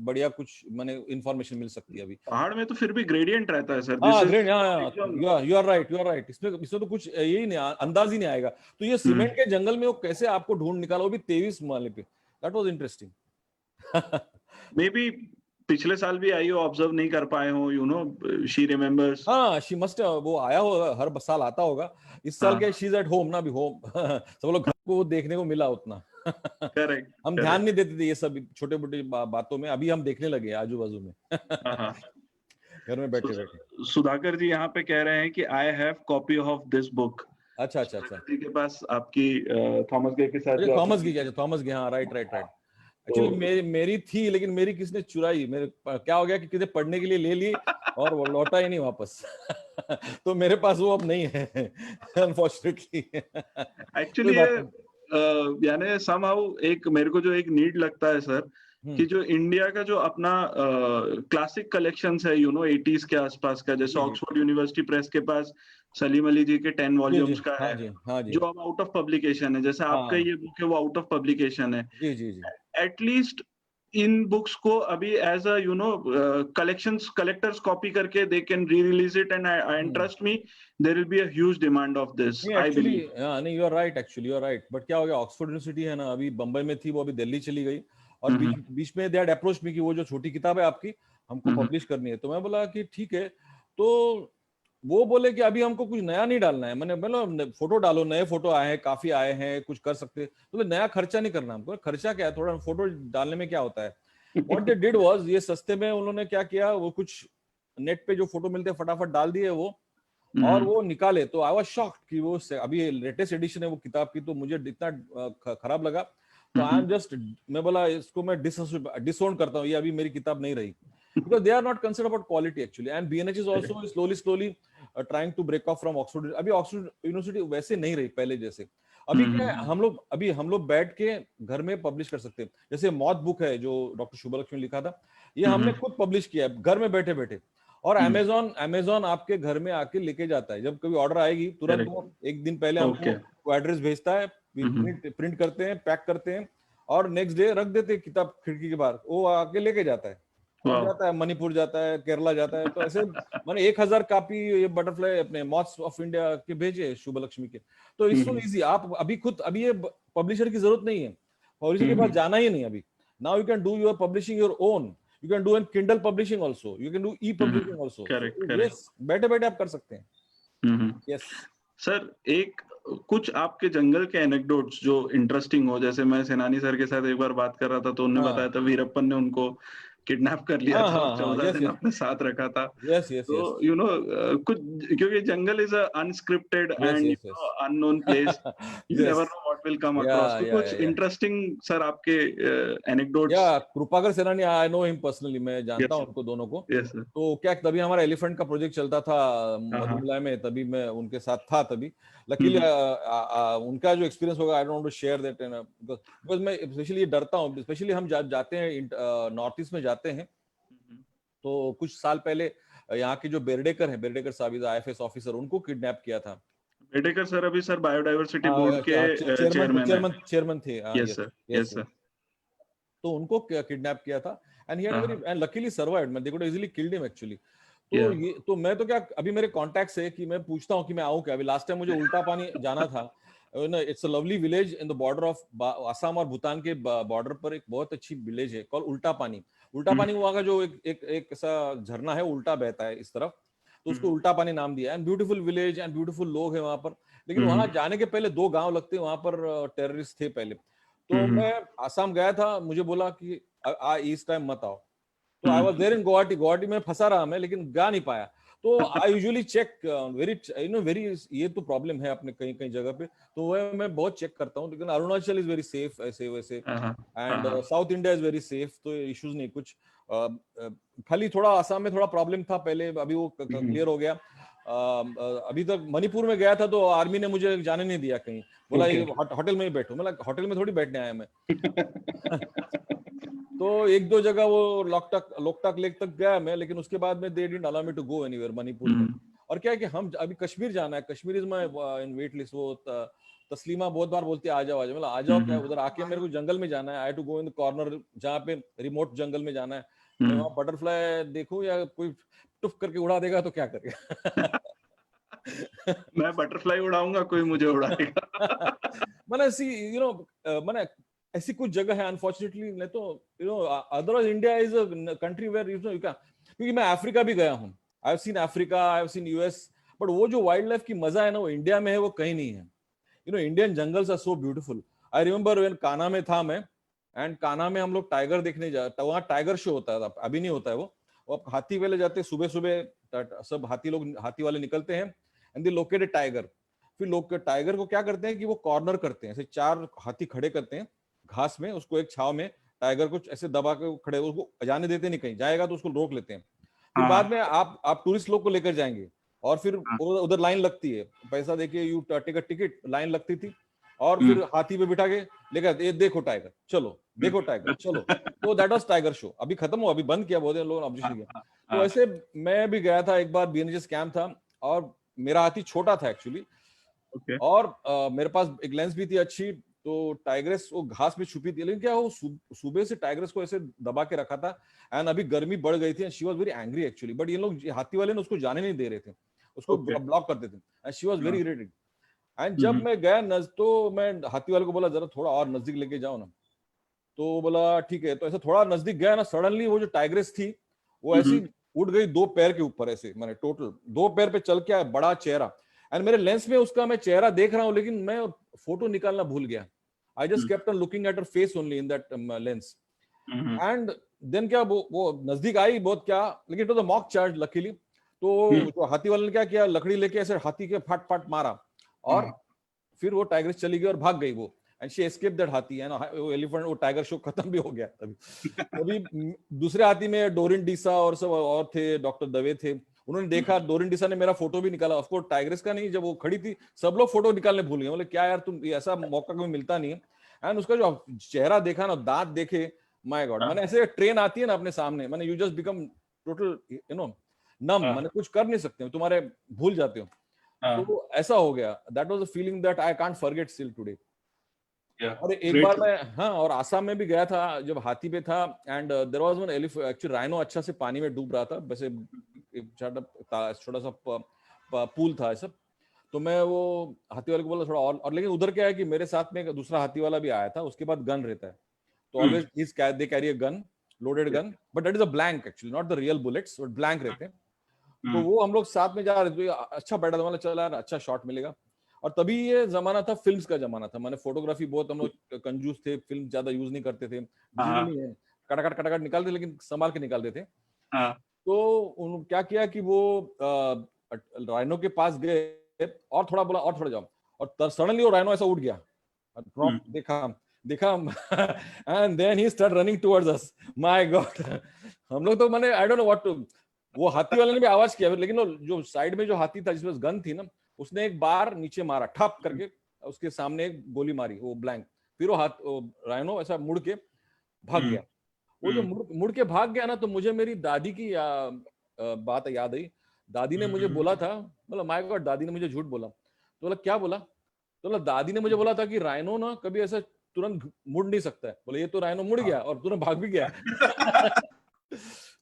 [SPEAKER 3] बढ़िया कुछ मैंने इंफॉर्मेशन मिल सकती है। अभी
[SPEAKER 2] पहाड़ में तो फिर भी ग्रेडियंट रहता है सर।
[SPEAKER 3] You are right. इसमें तो कुछ यही नहीं, अंदाज ही नहीं आएगा। तो ये सीमेंट के जंगल में वो कैसे आपको ढूंढ निकाला, वो भी 23 माले पे। That was interesting.
[SPEAKER 2] May be पिछले साल भी आई हो, ऑब्जर्व नहीं कर पाए हो, शी रिमेम्बर्स।
[SPEAKER 3] हाँ, शी मस्ट, वो आया होगा, हर साल आता होगा। इस साल क्या, शी इज एट होम ना, अभी होम। सब लोग घर को देखने को मिला उतना।
[SPEAKER 2] करेक्ट।
[SPEAKER 3] हम ध्यान नहीं देते थे ये सब छोटे मोटे बातों में, अभी हम देखने लगे आजू बाजू में। घर में बैठे बैठे।
[SPEAKER 2] सुधाकर जी यहाँ पे कह रहे हैं कि I have copy of this book.
[SPEAKER 3] अच्छा।
[SPEAKER 2] के पास आपकी थॉमस गे के साथ।
[SPEAKER 3] थॉमस गे, हाँ, राइट। एक्चुअली मेरी थी, लेकिन मेरी किसने चुराई, मेरे क्या हो गया कि किसी पढ़ने के लिए ले ली और वो लौटा ही नहीं वापस। तो मेरे पास वो अब नहीं है, अनफॉर्चुनेटली।
[SPEAKER 2] एक्चुअली यानी समहाउ एक मेरे को जो एक नीड लगता है सर, कि जो इंडिया का जो अपना क्लासिक कलेक्शंस है 80s के आसपास का, जैसे ऑक्सफोर्ड यूनिवर्सिटी प्रेस के पास सलीम अली जी के 10 वॉल्यूम्स का है, जो अब आउट ऑफ पब्लिकेशन है, जैसे आपका ये बुक है वो आउट ऑफ पब्लिकेशन है।
[SPEAKER 3] जी।
[SPEAKER 2] एटलीस्ट इन बुक्स को अभी एज अ कलेक्टर्स कॉपी करके they can re release it, and trust me there will be a huge demand of this, I believe.
[SPEAKER 3] नहीं, यू आर राइट, बट क्या हो गया, ऑक्सफोर्ड यूनिवर्सिटी है ना, अभी बंबई में थी, वो अभी दिल्ली चली गई, और बीच में दे हैड अप्रोच्ड मी कि वो जो छोटी किताब है आपकी, हमको पब्लिश करनी है। तो मैं बोला कि ठीक है। तो वो बोले कि अभी हमको कुछ नया नहीं डालना है। मैंने बोला फोटो डालो, नए फोटो आए हैं, काफी आए हैं, कुछ कर सकते। तो नया खर्चा नहीं करना हमको। खर्चा क्या है, थोड़ा फोटो डालने में क्या होता है। व्हाट दे डिड वाज, ये सस्ते में उन्होंने क्या किया, वो कुछ नेट पे जो फोटो मिलते हैं फटाफट डाल दिए वो, और वो निकाले। तो आई वाज शॉक्ड कि वो अभी लेटेस्ट एडिशन है वो किताब की, तो मुझे इतना खराब लगा। तो आई एम जस्ट, मैं बोला इसको मैं डिसओन करता हूँ, ये अभी मेरी किताब नहीं रही, because they are not concerned about quality actually, and BNH is also slowly trying to break off from Oxford. अभी ऑक्सफोर्ड यूनिवर्सिटी वैसे नहीं रही पहले जैसे। अभी क्या है, हम लोग बैठ के घर में पब्लिश कर सकते हैं। जैसे मौत बुक है जो डॉक्टर शुभलक्ष्मी ने लिखा था, ये हमने खुद पब्लिश किया है घर में बैठे बैठे। और अमेजोन आपके घर में आके लेके जाता है, जब कभी ऑर्डर आएगी तुरंत वो एक दिन पहले हमको एड्रेस भेजता है, प्रिंट करते हैं, पैक करते हैं और नेक्स्ट डे रख देते हैं किताब खिड़की के बाहर, वो आके लेके जाता है, जाता है मणिपुर, जाता है केरला, जाता है। तो ऐसे मैंने 1000 कॉपी ये बटरफ्लाई अपने मॉथ्स ऑफ इंडिया के भेजे शुभ लक्ष्मी के। तो इट्स सो इजी, आप अभी ये पब्लिशर की जरूरत नहीं है, पब्लिशर के पास जाना ही नहीं अभी। Now you can do your publishing your own, you can do in Kindle publishing also, you can do E publishing also. Yes, बैठे बैठे आप कर सकते हैं। यस
[SPEAKER 2] सर, एक कुछ आपके जंगल के एनेक्डोट्स जो इंटरेस्टिंग हो, जैसे मैं सेनानी सर के साथ एक बार बात कर रहा था तो उन्होंने बताया था वीरप्पन ने उनको किडनैप कर लिया था, 14 दिन अपने साथ रखा था। तो यू नो कुछ, क्योंकि jungle is a unscripted and unknown place, you never know what will come across. तो कुछ इंटरेस्टिंग सर आपके एनेक्डोट्स?
[SPEAKER 3] या कृपाकर सेनानी, आई नो हिम पर्सनली, मैं जानता हूं उनको दोनों को। तो क्या तभी हमारा एलिफेंट का प्रोजेक्ट चलता था मधुमलाई में, तभी मैं उनके साथ था तभी। लकीली उनका जो एक्सपीरियंस होगा, I don't want to share that, because मैं स्पेशली ये डरता हूं, स्पेशली हम जाते हैं नॉर्थ ईस्ट में जाते हैं। तो कुछ साल पहले यहाँ के जो बेरडेकर हैं, बेरडेकर साहब आईएफएस ऑफिसर, उनको किडनैप किया था।
[SPEAKER 2] बेरडेकर सर अभी सर बायोडायवर्सिटी बोर्ड के
[SPEAKER 3] चेयरमैन थे।
[SPEAKER 2] Yes sir.
[SPEAKER 3] तो उनको किडनैप किया था and he had very and luckily survived, they could easily killed him actually. तो ये तो मैं तो क्या, अभी मेरे कॉन्टैक्ट्स है कि मैं पूछता हूँ कि मैं आऊँ क्या। अभी लास्ट टाइम मुझे उल्टा पानी जाना था, it's a lovely village in the border of Assam और भूटान के बॉर्डर पर, एक बहुत अच्छी विलेज है कॉल्ड उल्टा पानी। उल्टा पानी वहाँ का जो एक ऐसा झरना है, उल्टा बहता है इस तरफ, तो उसको उल्टा पानी नाम दिया। And beautiful village and beautiful लोग हैं वहां पर। लेकिन वहां जाने के पहले 2 गांव लगते हैं, वहां पर टेररिस्ट थे पहले। तो मैं आसाम गया था, मुझे बोला कि इस टाइम मत आओ। तो I was there in Guwahati में फंसा रहा मैं, लेकिन गा नहीं पाया। तो आई यूजुअली चेक वेरी ये तो प्रॉब्लम है अपने कहीं कहीं जगह पे, तो वह मैं बहुत चेक करता हूँ। लेकिन अरुणाचल इज वेरी सेफ ऐसे वैसे, and south India is very safe, तो इश्यूज नहीं कुछ। खाली थोड़ा आसाम में थोड़ा प्रॉब्लम था पहले, अभी वो क्लियर हो गया। अभी तक मणिपुर में गया था तो आर्मी ने मुझे जाने नहीं दिया कहीं, बोला होटल में ही बैठो। मतलब होटल में थोड़ी बैठने आया मैं। तो 1-2 जगह वो लोकटक लेक तक गया मैं, लेकिन उसके बाद में they didn't allow me to go anywhere Manipur में। और क्या है कि हम अभी कश्मीर जाना है, Kashmir is my in wait list. वो तस्लीमा बहुत बार बोलती है आ जाओ, मतलब आ जाओ क्या, उधर आके मेरे को जंगल में जाना है। I to go in the corner, जहाँ पे रिमोट जंगल में जाना है। मैं वहाँ बटरफ्लाई देखूं या कोई टुफ करके उड़ा देगा तो क्या करेगा।
[SPEAKER 2] मैं बटरफ्लाई उड़ाऊंगा, कोई मुझे उड़ाएगा।
[SPEAKER 3] मैंने मैंने ऐसी कुछ जगह है अनफॉर्चुनेटली, नहीं तो otherwise India is a country where you can, क्योंकि मैं अफ्रीका भी गया हूँ, I have seen Africa, I have seen US, but वो जो वाइल्ड लाइफ की मजा है ना, वो इंडिया में है, वो कहीं नहीं है। Indian jungles are so beautiful. I remember when Kanha में था मैं, एंड कान्हा में हम लोग टाइगर देखने जाते, वहाँ टाइगर शो होता था, अभी नहीं होता है वो हाथी वाले जाते, सुबह सुबह सब हाथी वाले निकलते हैं and they locate A tiger. फिर लोग टाइगर को क्या करते हैं कि वो कॉर्नर करते हैं, ऐसे 4 हाथी खड़े करते हैं घास में, उसको एक छाव में, टाइगर को ऐसे दबा के खड़े, उसको जाने देते नहीं, कहीं जाएगा तो उसको रोक लेते हैं। फिर बाद में आप टूरिस्ट लोग को लेकर जाएंगे और फिर उधर लाइन लगती है, पैसा देके you take a ticket, line लगती थी, और फिर हाथी पे बिठा के लेकर, ये देखो टाइगर, चलो देखो टाइगर, चलो। तो दैट वाज टाइगर शो। अभी खत्म हुआ, अभी बंद किया, बहुत लोगों ने ऑब्जेक्शन किया। तो ऐसे मैं भी गया था एक बार, बीएनएचएस कैंप था, और मेरा हाथी छोटा था एक्चुअली, और मेरे पास एक लेंस भी थी अच्छी। तो टाइग्रेस वो घास में छुपी थी, लेकिन क्या वो सुबह से टाइग्रेस को ऐसे दबा के रखा था, एंड अभी गर्मी बढ़ गई थी, and she was very angry actually. But ये लोग हाथी वाले ने उसको जाने नहीं दे रहे थे, उसको ब्लॉक करते थे, and she was very irritated. And जब मैं गया तो मैं हाथी वाले को बोला जरा थोड़ा और नजदीक लेके जाओ ना, तो बोला ठीक है। तो ऐसा थोड़ा नजदीक गया ना, सडनली वो जो टाइग्रेस थी वो ऐसी उड़ गई 2 पैर के ऊपर, ऐसे मैंने टोटल 2 पैर पे चल के आया, बड़ा चेहरा, एंड मेरे लेंस में उसका मैं चेहरा देख रहा हूँ, लेकिन मैं फोटो निकालना भूल गया। I just kept on looking at her face only in that lens. And then क्या वो नजदीक आई बहुत, क्या, लेकिन तो मॉक चार्ज लकीली। तो हाथी वाले ने क्या किया, लकड़ी लेके ऐसे हाथी के फाट फाट मारा, और फिर वो टाइगर चली गई और भाग गई वो, एंड शी एस्केप्ड दैट हाथी, है ना, वो एलिफेंट, वो टाइगर शो खत्म भी हो गया तभी दूसरे हाथी में डोरिन डीसा और सब और थे, डॉक्टर दवे थे, उन्होंने देखा। डोरिन डीसा ने मेरा फोटो भी निकाला, ऑफ कोर्स टाइग्रेस का नहीं, जब वो खड़ी थी सब लोग फोटो निकालने भूल गए, बोले क्या यार तुम, ऐसा मौका कभी मिलता नहीं है। एंड उसका जो चेहरा देखा ना, दांत देखे, माय गॉड, मैंने ऐसे ट्रेन आती है ना अपने सामने, मैंने यू जस्ट बिकम टोटल नम, मैंने कुछ कर नहीं सकते हो, तुम्हारे भूल जाते हो। तो ऐसा हो गया, that was a feeling that I can't forget still today. और एक बार मैं हाँ और आसाम में भी गया था जब हाथी पे था and there was one elephant actually rhino अच्छा से पानी में डूब रहा था वैसे एक छोटा सा पूल था ऐसा तो मैं वो हाथी वाले को बोला थोड़ा और लेकिन उधर क्या है कि मेरे साथ में एक दूसरा हाथी वाला भी आया था उसके बाद गन रहता है तो always they carry a gun loaded gun but that is a blank actually not the real bullets but blank रहते हैं तो वो हम लोग साथ में जा रहे थे अच्छा बैठा था मतलब चला अच्छा शॉट मिलेगा और तभी ये जमाना था फिल्म्स का जमाना था मैंने फोटोग्राफी बहुत हम लोग कंजूस थे फिल्म ज्यादा यूज नहीं करते थे नहीं है कटाकट निकालते लेकिन संभाल के निकालते थे तो उन्होंने क्या किया कि वो राइनो के पास गए और थोड़ा बोला और थोड़ा जाओ और सडनली वो राइनो ऐसा उठ गया देखा and then he start running towards us my god हम लोग तो मैंने I don't know what to वो हाथी वाले ने भी आवाज किया लेकिन जो साइड में जो हाथी था जिसमें गन थी ना उसने एक बार नीचे मारा ठप करके उसके सामने एक गोली मारी वो ब्लैंक फिर वो राइनो ऐसा मुड़ के भाग गया वो जो मुड़ के भाग गया ना तो मुझे मेरी दादी की बात याद आई दादी ने मुझे बोला था मतलब माय गॉड दादी ने मुझे झूठ बोला तो बोला क्या बोला तो बोला दादी ने मुझे बोला था कि राइनो ना कभी ऐसा तुरंत मुड़ नहीं सकता है बोले ये तो राइनो मुड़ गया और तुरंत भाग भी गया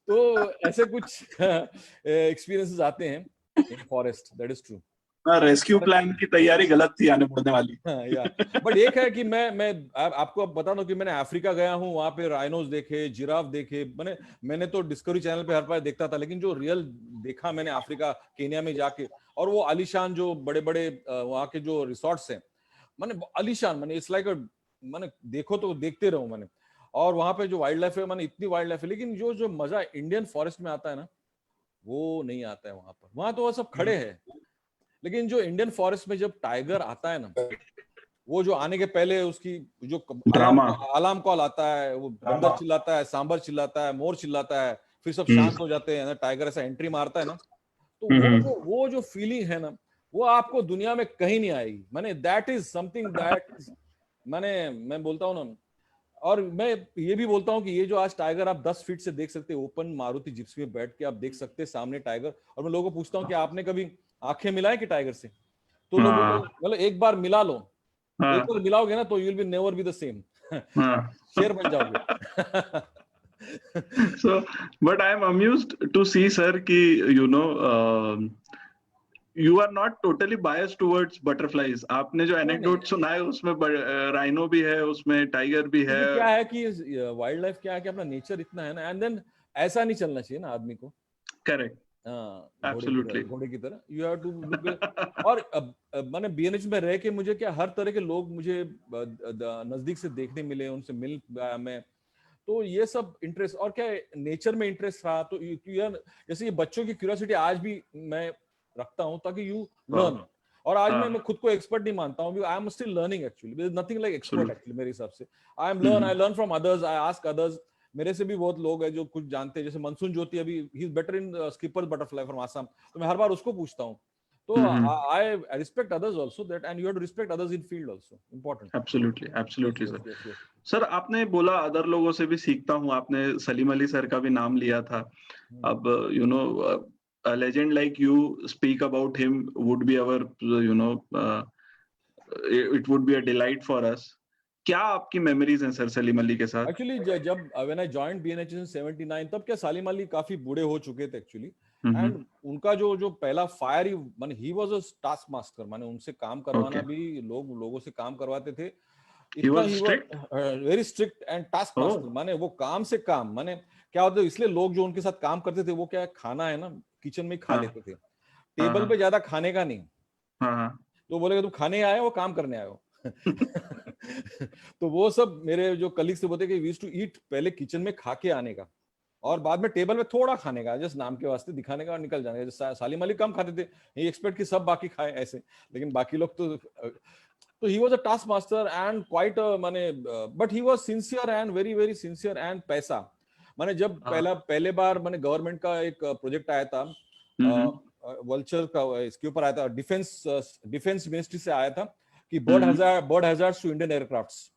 [SPEAKER 3] तो ऐसे कुछ एक्सपीरियंसेस आते हैं इन forest that is true
[SPEAKER 2] rescue plan की तैयारी गलत थी आने मुड़ने वाली
[SPEAKER 3] या बट एक है कि मैं आपको अब बता दूं कि मैंने अफ्रीका गया हूं वहां पे राइनोस देखे जिराफ देखे मैंने तो डिस्कवरी चैनल पे हर बार देखता था लेकिन जो रियल देखा मैंने अफ्रीका केन्या में जाके और वो आलीशान जो बड़े बड़े वहां के जो रिसोर्ट्स हैं मैंने आलीशान मैंने इट्स लाइक मैंने देखो तो देखते रहो मैंने और वहां पे जो वाइल्ड लाइफ है मैंने इतनी वाइल्ड लाइफ है लेकिन जो मजा इंडियन फॉरेस्ट में आता है ना वो नहीं आता है वहां तो वो सब खड़े हैं लेकिन जो इंडियन फॉरेस्ट में जब टाइगर आता है ना वो जो आने के पहले उसकी जो अलार्म कॉल आता है वो बंदर चिल्लाता है सांबर चिल्लाता है मोर चिल्लाता है फिर सब शांत हो जाते हैं टाइगर ऐसा एंट्री मारता है ना तो वो जो फीलिंग है ना वो आपको दुनिया में कहीं नहीं आएगी मैंने दैट इज समथिंग दैट मैं बोलता हूँ ना और मैं ये भी बोलता हूँ कि ये जो आज टाइगर आप 10 फीट से देख सकते हैं ओपन मारुति जिप्सी में बैठ के आप देख सकते हैं सामने टाइगर और मैं लोगों को पूछता हूँ कि आपने कभी आंखें मिलाए कि टाइगर से तो लोग मतलब एक बार मिला लो एक बार मिलाओगे ना तो you will be never be the same शेर बन जाओगे
[SPEAKER 2] so but I am amused to see sir ki you are not totally biased towards butterflies आपने जो एनेक्डोट सुना है उसमें राइनो भी है उसमें टाइगर भी है
[SPEAKER 3] क्या है कि वाइल्ड लाइफ क्या है कि अपना नेचर इतना है ना एंड देन ऐसा नहीं चलना चाहिए ना आदमी को
[SPEAKER 2] करेक्ट
[SPEAKER 3] एब्सोल्युटली घोड़े की तरह यू हैव टू लुक और मैंने बीएनएच में रह के मुझे क्या हर तरह के लोग मुझे नजदीक से देखने मिले उनसे मिल मैं तो ये सब इंटरेस्ट और क्या नेचर में इंटरेस्ट रहा तो जैसे ये बच्चों की क्यूरियोसिटी आज भी मैं रखता हूं ताकि यू लर्न और आज मैं खुद को एक्सपर्ट नहीं मानता हूं I am still learning actually nothing like expert actually मेरे हिसाब से I learn from others I ask others मेरे से भी बहुत लोग हैं जो कुछ जानते हैं जैसे मनसून ज्योति अभी ही is better in skipper butterfly from Assam तो मैं हर बार उसको पूछता हूं तो I respect others also that and you have to respect others in field also important
[SPEAKER 2] absolutely sir sir आपने बोला अदर लोगों से भी सीखता हूं आपने सलीम अली सर का भी नाम लिया था अब a legend like you speak about him would be our it would be a delight for us क्या आपकी मेमोरीज हैं सर सलीम अली के साथ
[SPEAKER 3] एक्चुअली जब व्हेन आई जॉइंड बीएनएच इन 79 तब क्या सलीम अली काफी बूढ़े हो चुके थे एक्चुअली एंड उनका जो पहला फायर ही माने ही वाज अ टास्क मास्टर माने उनसे काम करवाना भी लोगों से काम करवाते थे इतना ही very strict and task master माने वो काम से काम माने क्या होता है इसलिए लोग जो उनके साथ काम करते थे वो क्या खाना है ना किचन में खा लेते थे टेबल पे ज्यादा खाने का नहीं तो बोलेगा तुम खाने आए हो काम करने आए हो तो वो सब मेरे जो कलीग से बोलते कि वी यूज्ड टू ईट पहले किचन में खा के आने का और बाद में टेबल में थोड़ा खाने का जस्ट नाम के वास्ते दिखाने का और निकल जाने का सालिम अली कम खाते थे ये एक्सपेक्ट कि सब बाकी खाए ऐसे लेकिन बाकी लोग तो he was a task master and quite माने but he was sincere and very very sincere and पैसा माने जब पहले बार माने गवर्नमेंट का एक प्रोजेक्ट आया था वल्चर का इसके ऊपर आया था डिफेंस मिनिस्ट्री से आया था कि bird hazards to Indian aircrafts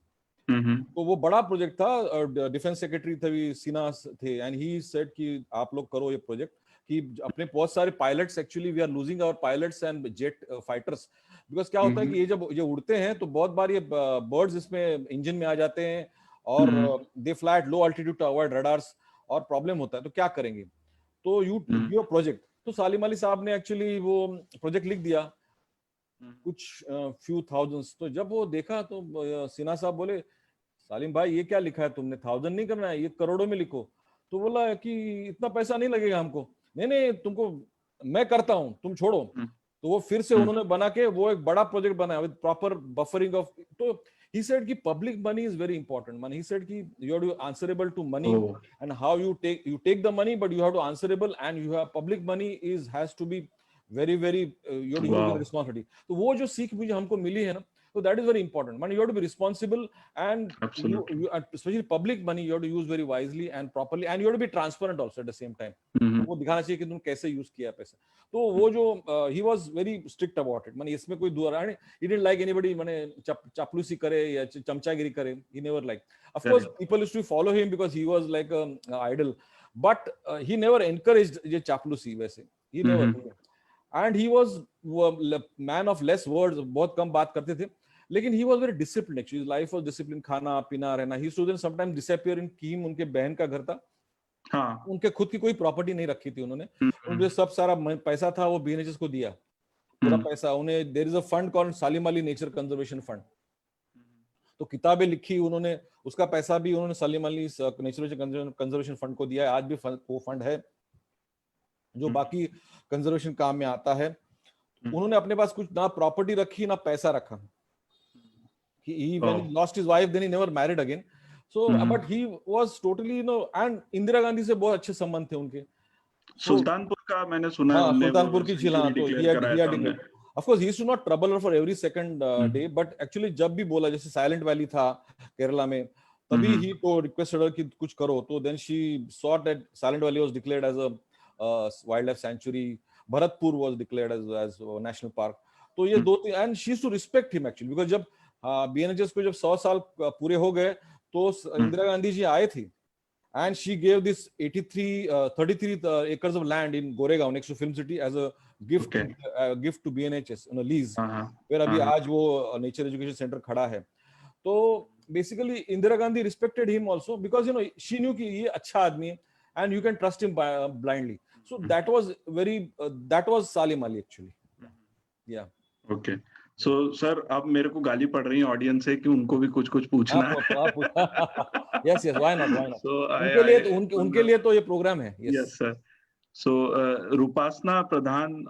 [SPEAKER 3] तो वो बड़ा प्रोजेक्ट था डिफेंस सेक्रेटरी थे सिन्हा थे एंड ही सेड कि आप लोग करो ये प्रोजेक्ट कि अपने बहुत सारे pilots actually we are losing our pilots and jet fighters because क्या होता है कि ये उड़ते हैं तो बहुत बार ये बर्ड्स इसमें इंजन में आ जाते हैं और they fly at low altitude to avoid radars और प्रॉब्लम होता है, तो क्या करेंगे, तो यू गिव अ प्रोजेक्ट। तो सालिम अली साहब ने एक्चुअली वो प्रोजेक्ट लिख दिया कुछ फ्यू थाउजेंड्स। तो जब वो देखा तो सिन्हा साहब बोले सालिम भाई ये क्या लिखा है तुमने, 1000 नहीं करना है, ये करोड़ों में लिखो। तो बोला कि इतना पैसा नहीं लगेगा हमको। नहीं नहीं तुमको मैं करता हूं, तुम छोड़ो। तो वो फिर से उन्होंने बना के वो एक बड़ा प्रोजेक्ट बनाया विद प्रॉपर बफरिंग ऑफ। तो he said कि public money is very important man, he said कि you have to be answerable to money and how you take the money, but you have to answerable and you have public money has to be very you have to use with responsibility। तो वो जो सीख मुझे हमको मिली है ना, so that is very important man, you have to be responsible and you especially public money you have to use very wisely and properly and you have to be transparent also at the same time। वो दिखाना चाहिए कि तुम कैसे यूज किया पैसा। तो वो जो he was very strict about it, माने इसमें कोई दूर है, he didn't like anybody माने चापलूसी करे या चमचागिरी करे, he never liked। Of course people used to follow him because he was like an idol, but he never encouraged ये चापलूसी वैसे, he never and he was man of less words, बहुत कम बात करते थे, लेकिन he was very disciplined actually, his life was disciplined, खाना पीना रहना। he used to then sometimes disappear in कीम, उनके बहन का घर था। हाँ। उनके खुद की कोई प्रॉपर्टी नहीं रखी थी उन्होंने, उनके सब सारा पैसा था वो बीएनएचएस को दिया, पूरा पैसा उन्हें। There is a fund called Salim Ali nature conservation fund, तो किताबें लिखी उन्होंने, उसका पैसा भी उन्होंने Salim Ali nature conservation fund को दिया है। आज भी वो फंड है जो बाकी कंजर्वेशन काम में आता है। उन्होंने अपने पास कुछ ना प्रॉपर्टी रखी ना पैसा रखा। He when he lost his wife then he never married again, so but he was totally and Indira Gandhi से बहुत अच्छे संबंध थे उनके।
[SPEAKER 2] सुल्तानपुर का मैंने सुना है,
[SPEAKER 3] सुल्तानपुर की झील, तो he had of course he used to not trouble her for every second day, but actually जब भी बोला, जैसे साइलेंट वैली था केरला में, तभी he तो requested her कि कुछ करो, तो then she saw that Silent Valley was declared as a wildlife sanctuary, Bharatpur was declared as a national park। तो ये दो, and she used to respect him actually because जब बीएनएचएस को जब 100 साल पूरे हो गए तो इंदिरा गांधी जी आए थे and she gave this 33 acres of land in Goregaon next to Film City as a gift to BNHS on a lease, where अभी आज वो नेचर एजुकेशन सेंटर खड़ा है। तो basically Indira Gandhi respected him also because she knew कि ये अच्छा आदमी है and you can trust him blindly, so that was Salim Ali actually। yeah
[SPEAKER 2] okay, so sir अब मेरे को गाली पड़ रही है ऑडियंस से कि उनको भी कुछ पूछना है।
[SPEAKER 3] yes why not
[SPEAKER 2] so
[SPEAKER 3] उनके लिए तो ये प्रोग्राम है।
[SPEAKER 2] yes sir, so रूपासना प्रधान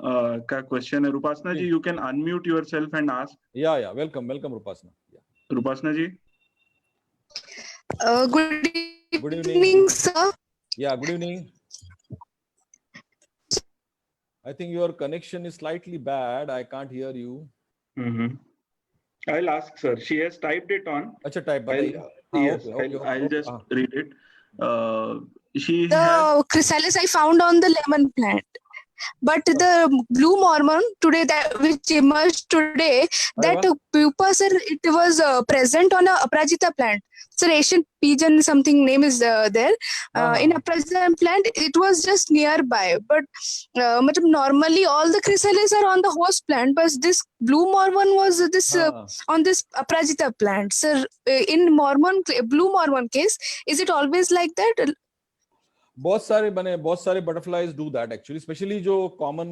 [SPEAKER 2] का क्वेश्चन है। रूपासना जी, you can unmute yourself and ask।
[SPEAKER 3] yeah welcome रूपासना।
[SPEAKER 2] रूपासना ji,
[SPEAKER 4] good evening sir।
[SPEAKER 3] yeah, good evening। I think your connection is slightly bad, I can't hear you।
[SPEAKER 2] I'll ask sir, she has typed it on।
[SPEAKER 3] अच्छा type
[SPEAKER 2] बताइए। yes, I'll just read it।
[SPEAKER 4] the chrysalis I found on the lemon plant, but the blue mormon today that which emerged today, that pupa sir, it was present on a Aparajita plant sir, Asian pigeon something name is there in Aparajita plant, it was just nearby, but normally all the chrysalis are on the host plant, but this blue mormon was this on this Aparajita plant sir। in blue mormon case, is it always like that?
[SPEAKER 3] बहुत सारे butterflies do that actually, specially जो कॉमन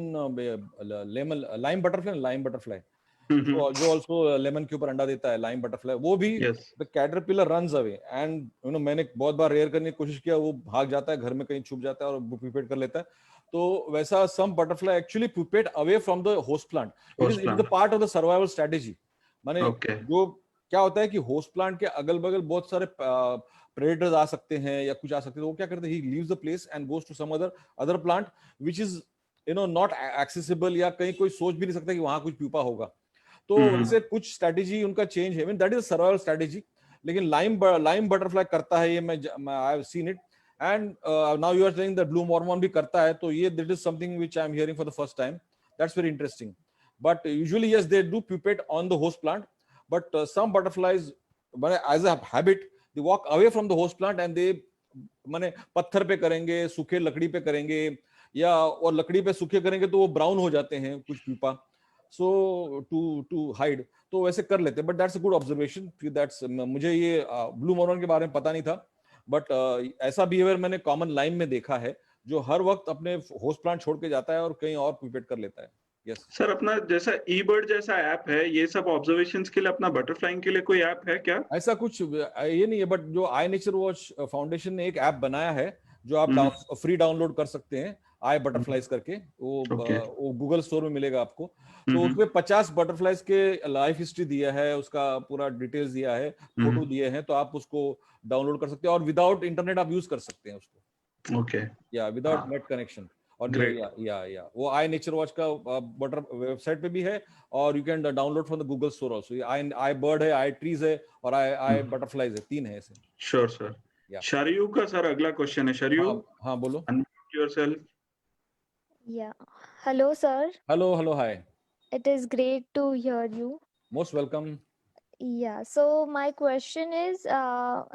[SPEAKER 3] लाइम बटरफ्लाई जो आल्सो लेमन के ऊपर अंडा देता है, लाइम बटरफ्लाई, वो भी the caterpillar runs away and मैंने बहुत बार रेयर करने की कोशिश किया, वो भाग जाता है, घर में कहीं छुप जाता है और प्यूपेट कर लेता है। तो वैसा some butterfly actually pupate away from the host plant, it is the part of the survival strategy. माने जो क्या होता है कि होस्ट प्लांट के अगल बगल बहुत सारे predators आ सकते हैं या कुछ आ सकते हैं, तो वो क्या करते हैं, he leaves the place and goes to some other plant which is not accessible, या कहीं कोई सोच भी नहीं सकता कि वहां कुछ प्यूपा होगा। तो वैसे कुछ स्ट्रेटेजी उनका चेंज है, दैट इज सर्वाइवल स्ट्रेटेजी। लेकिन लाइम बटरफ्लाई करता है, ये मैं I have seen it, and now you are saying that blue Mormon भी करता है, तो ये that is something which I am hearing for the first time, that's very interesting. But usually yes they do pupate on the host plant, but some butterflies as a habit they walk away from the host plant and they माने पत्थर पे करेंगे, सूखे लकड़ी पे करेंगे, या और लकड़ी पे सूखे करेंगे तो वो ब्राउन हो जाते हैं कुछ प्यूपा। सो टू हाइड, तो वैसे कर लेते हैं. But that's a good observation. That's, मुझे ये ब्लू मॉर्मन के बारे में पता नहीं था, बट ऐसा बिहेवियर मैंने कॉमन लाइन में देखा है, जो हर वक्त अपने होस्ट प्लांट छोड़ के जाता है और कहीं और प्यूपेट कर लेता है. यस
[SPEAKER 2] सर, अपना जैसा ईबर्ड जैसा ऐप है, ये सब ऑब्जर्वेशंस के लिए अपना बटरफ्लाइंग के लिए कोई ऐप है क्या?
[SPEAKER 3] ऐसा कुछ ये नहीं है, बट जो आई नेचर वॉच फाउंडेशन ने एक ऐप बनाया है जो आप फ्री डाउनलोड कर सकते हैं, आई बटरफ्लाइज करके. वो गूगल स्टोर में मिलेगा आपको. तो उसमें 50 बटरफ्लाइज के लाइफ हिस्ट्री दिया है, उसका पूरा डिटेल्स दिया है, फोटो दिए हैं, तो आप उसको डाउनलोड कर सकते हैं और विदाउट इंटरनेट आप यूज कर सकते हैं उसको.
[SPEAKER 2] ओके.
[SPEAKER 3] या विदाउट नेट कनेक्शन. और या वो आई नेचर वॉच का बटर वेबसाइट पे भी है, और you can download from the Google store also. I bird है, आई ट्रीज है, और आई बटरफ्लाइज है. 3 है ऐसे.
[SPEAKER 2] Sure sir. शरयू का सर अगला क्वेश्चन है. शरयू,
[SPEAKER 3] हाँ बोलो.
[SPEAKER 2] Unmute yourself.
[SPEAKER 5] Yeah. Hello, sir.
[SPEAKER 3] Hello, hi.
[SPEAKER 5] It is great to hear you.
[SPEAKER 3] Most welcome.
[SPEAKER 5] Yeah. So my question is,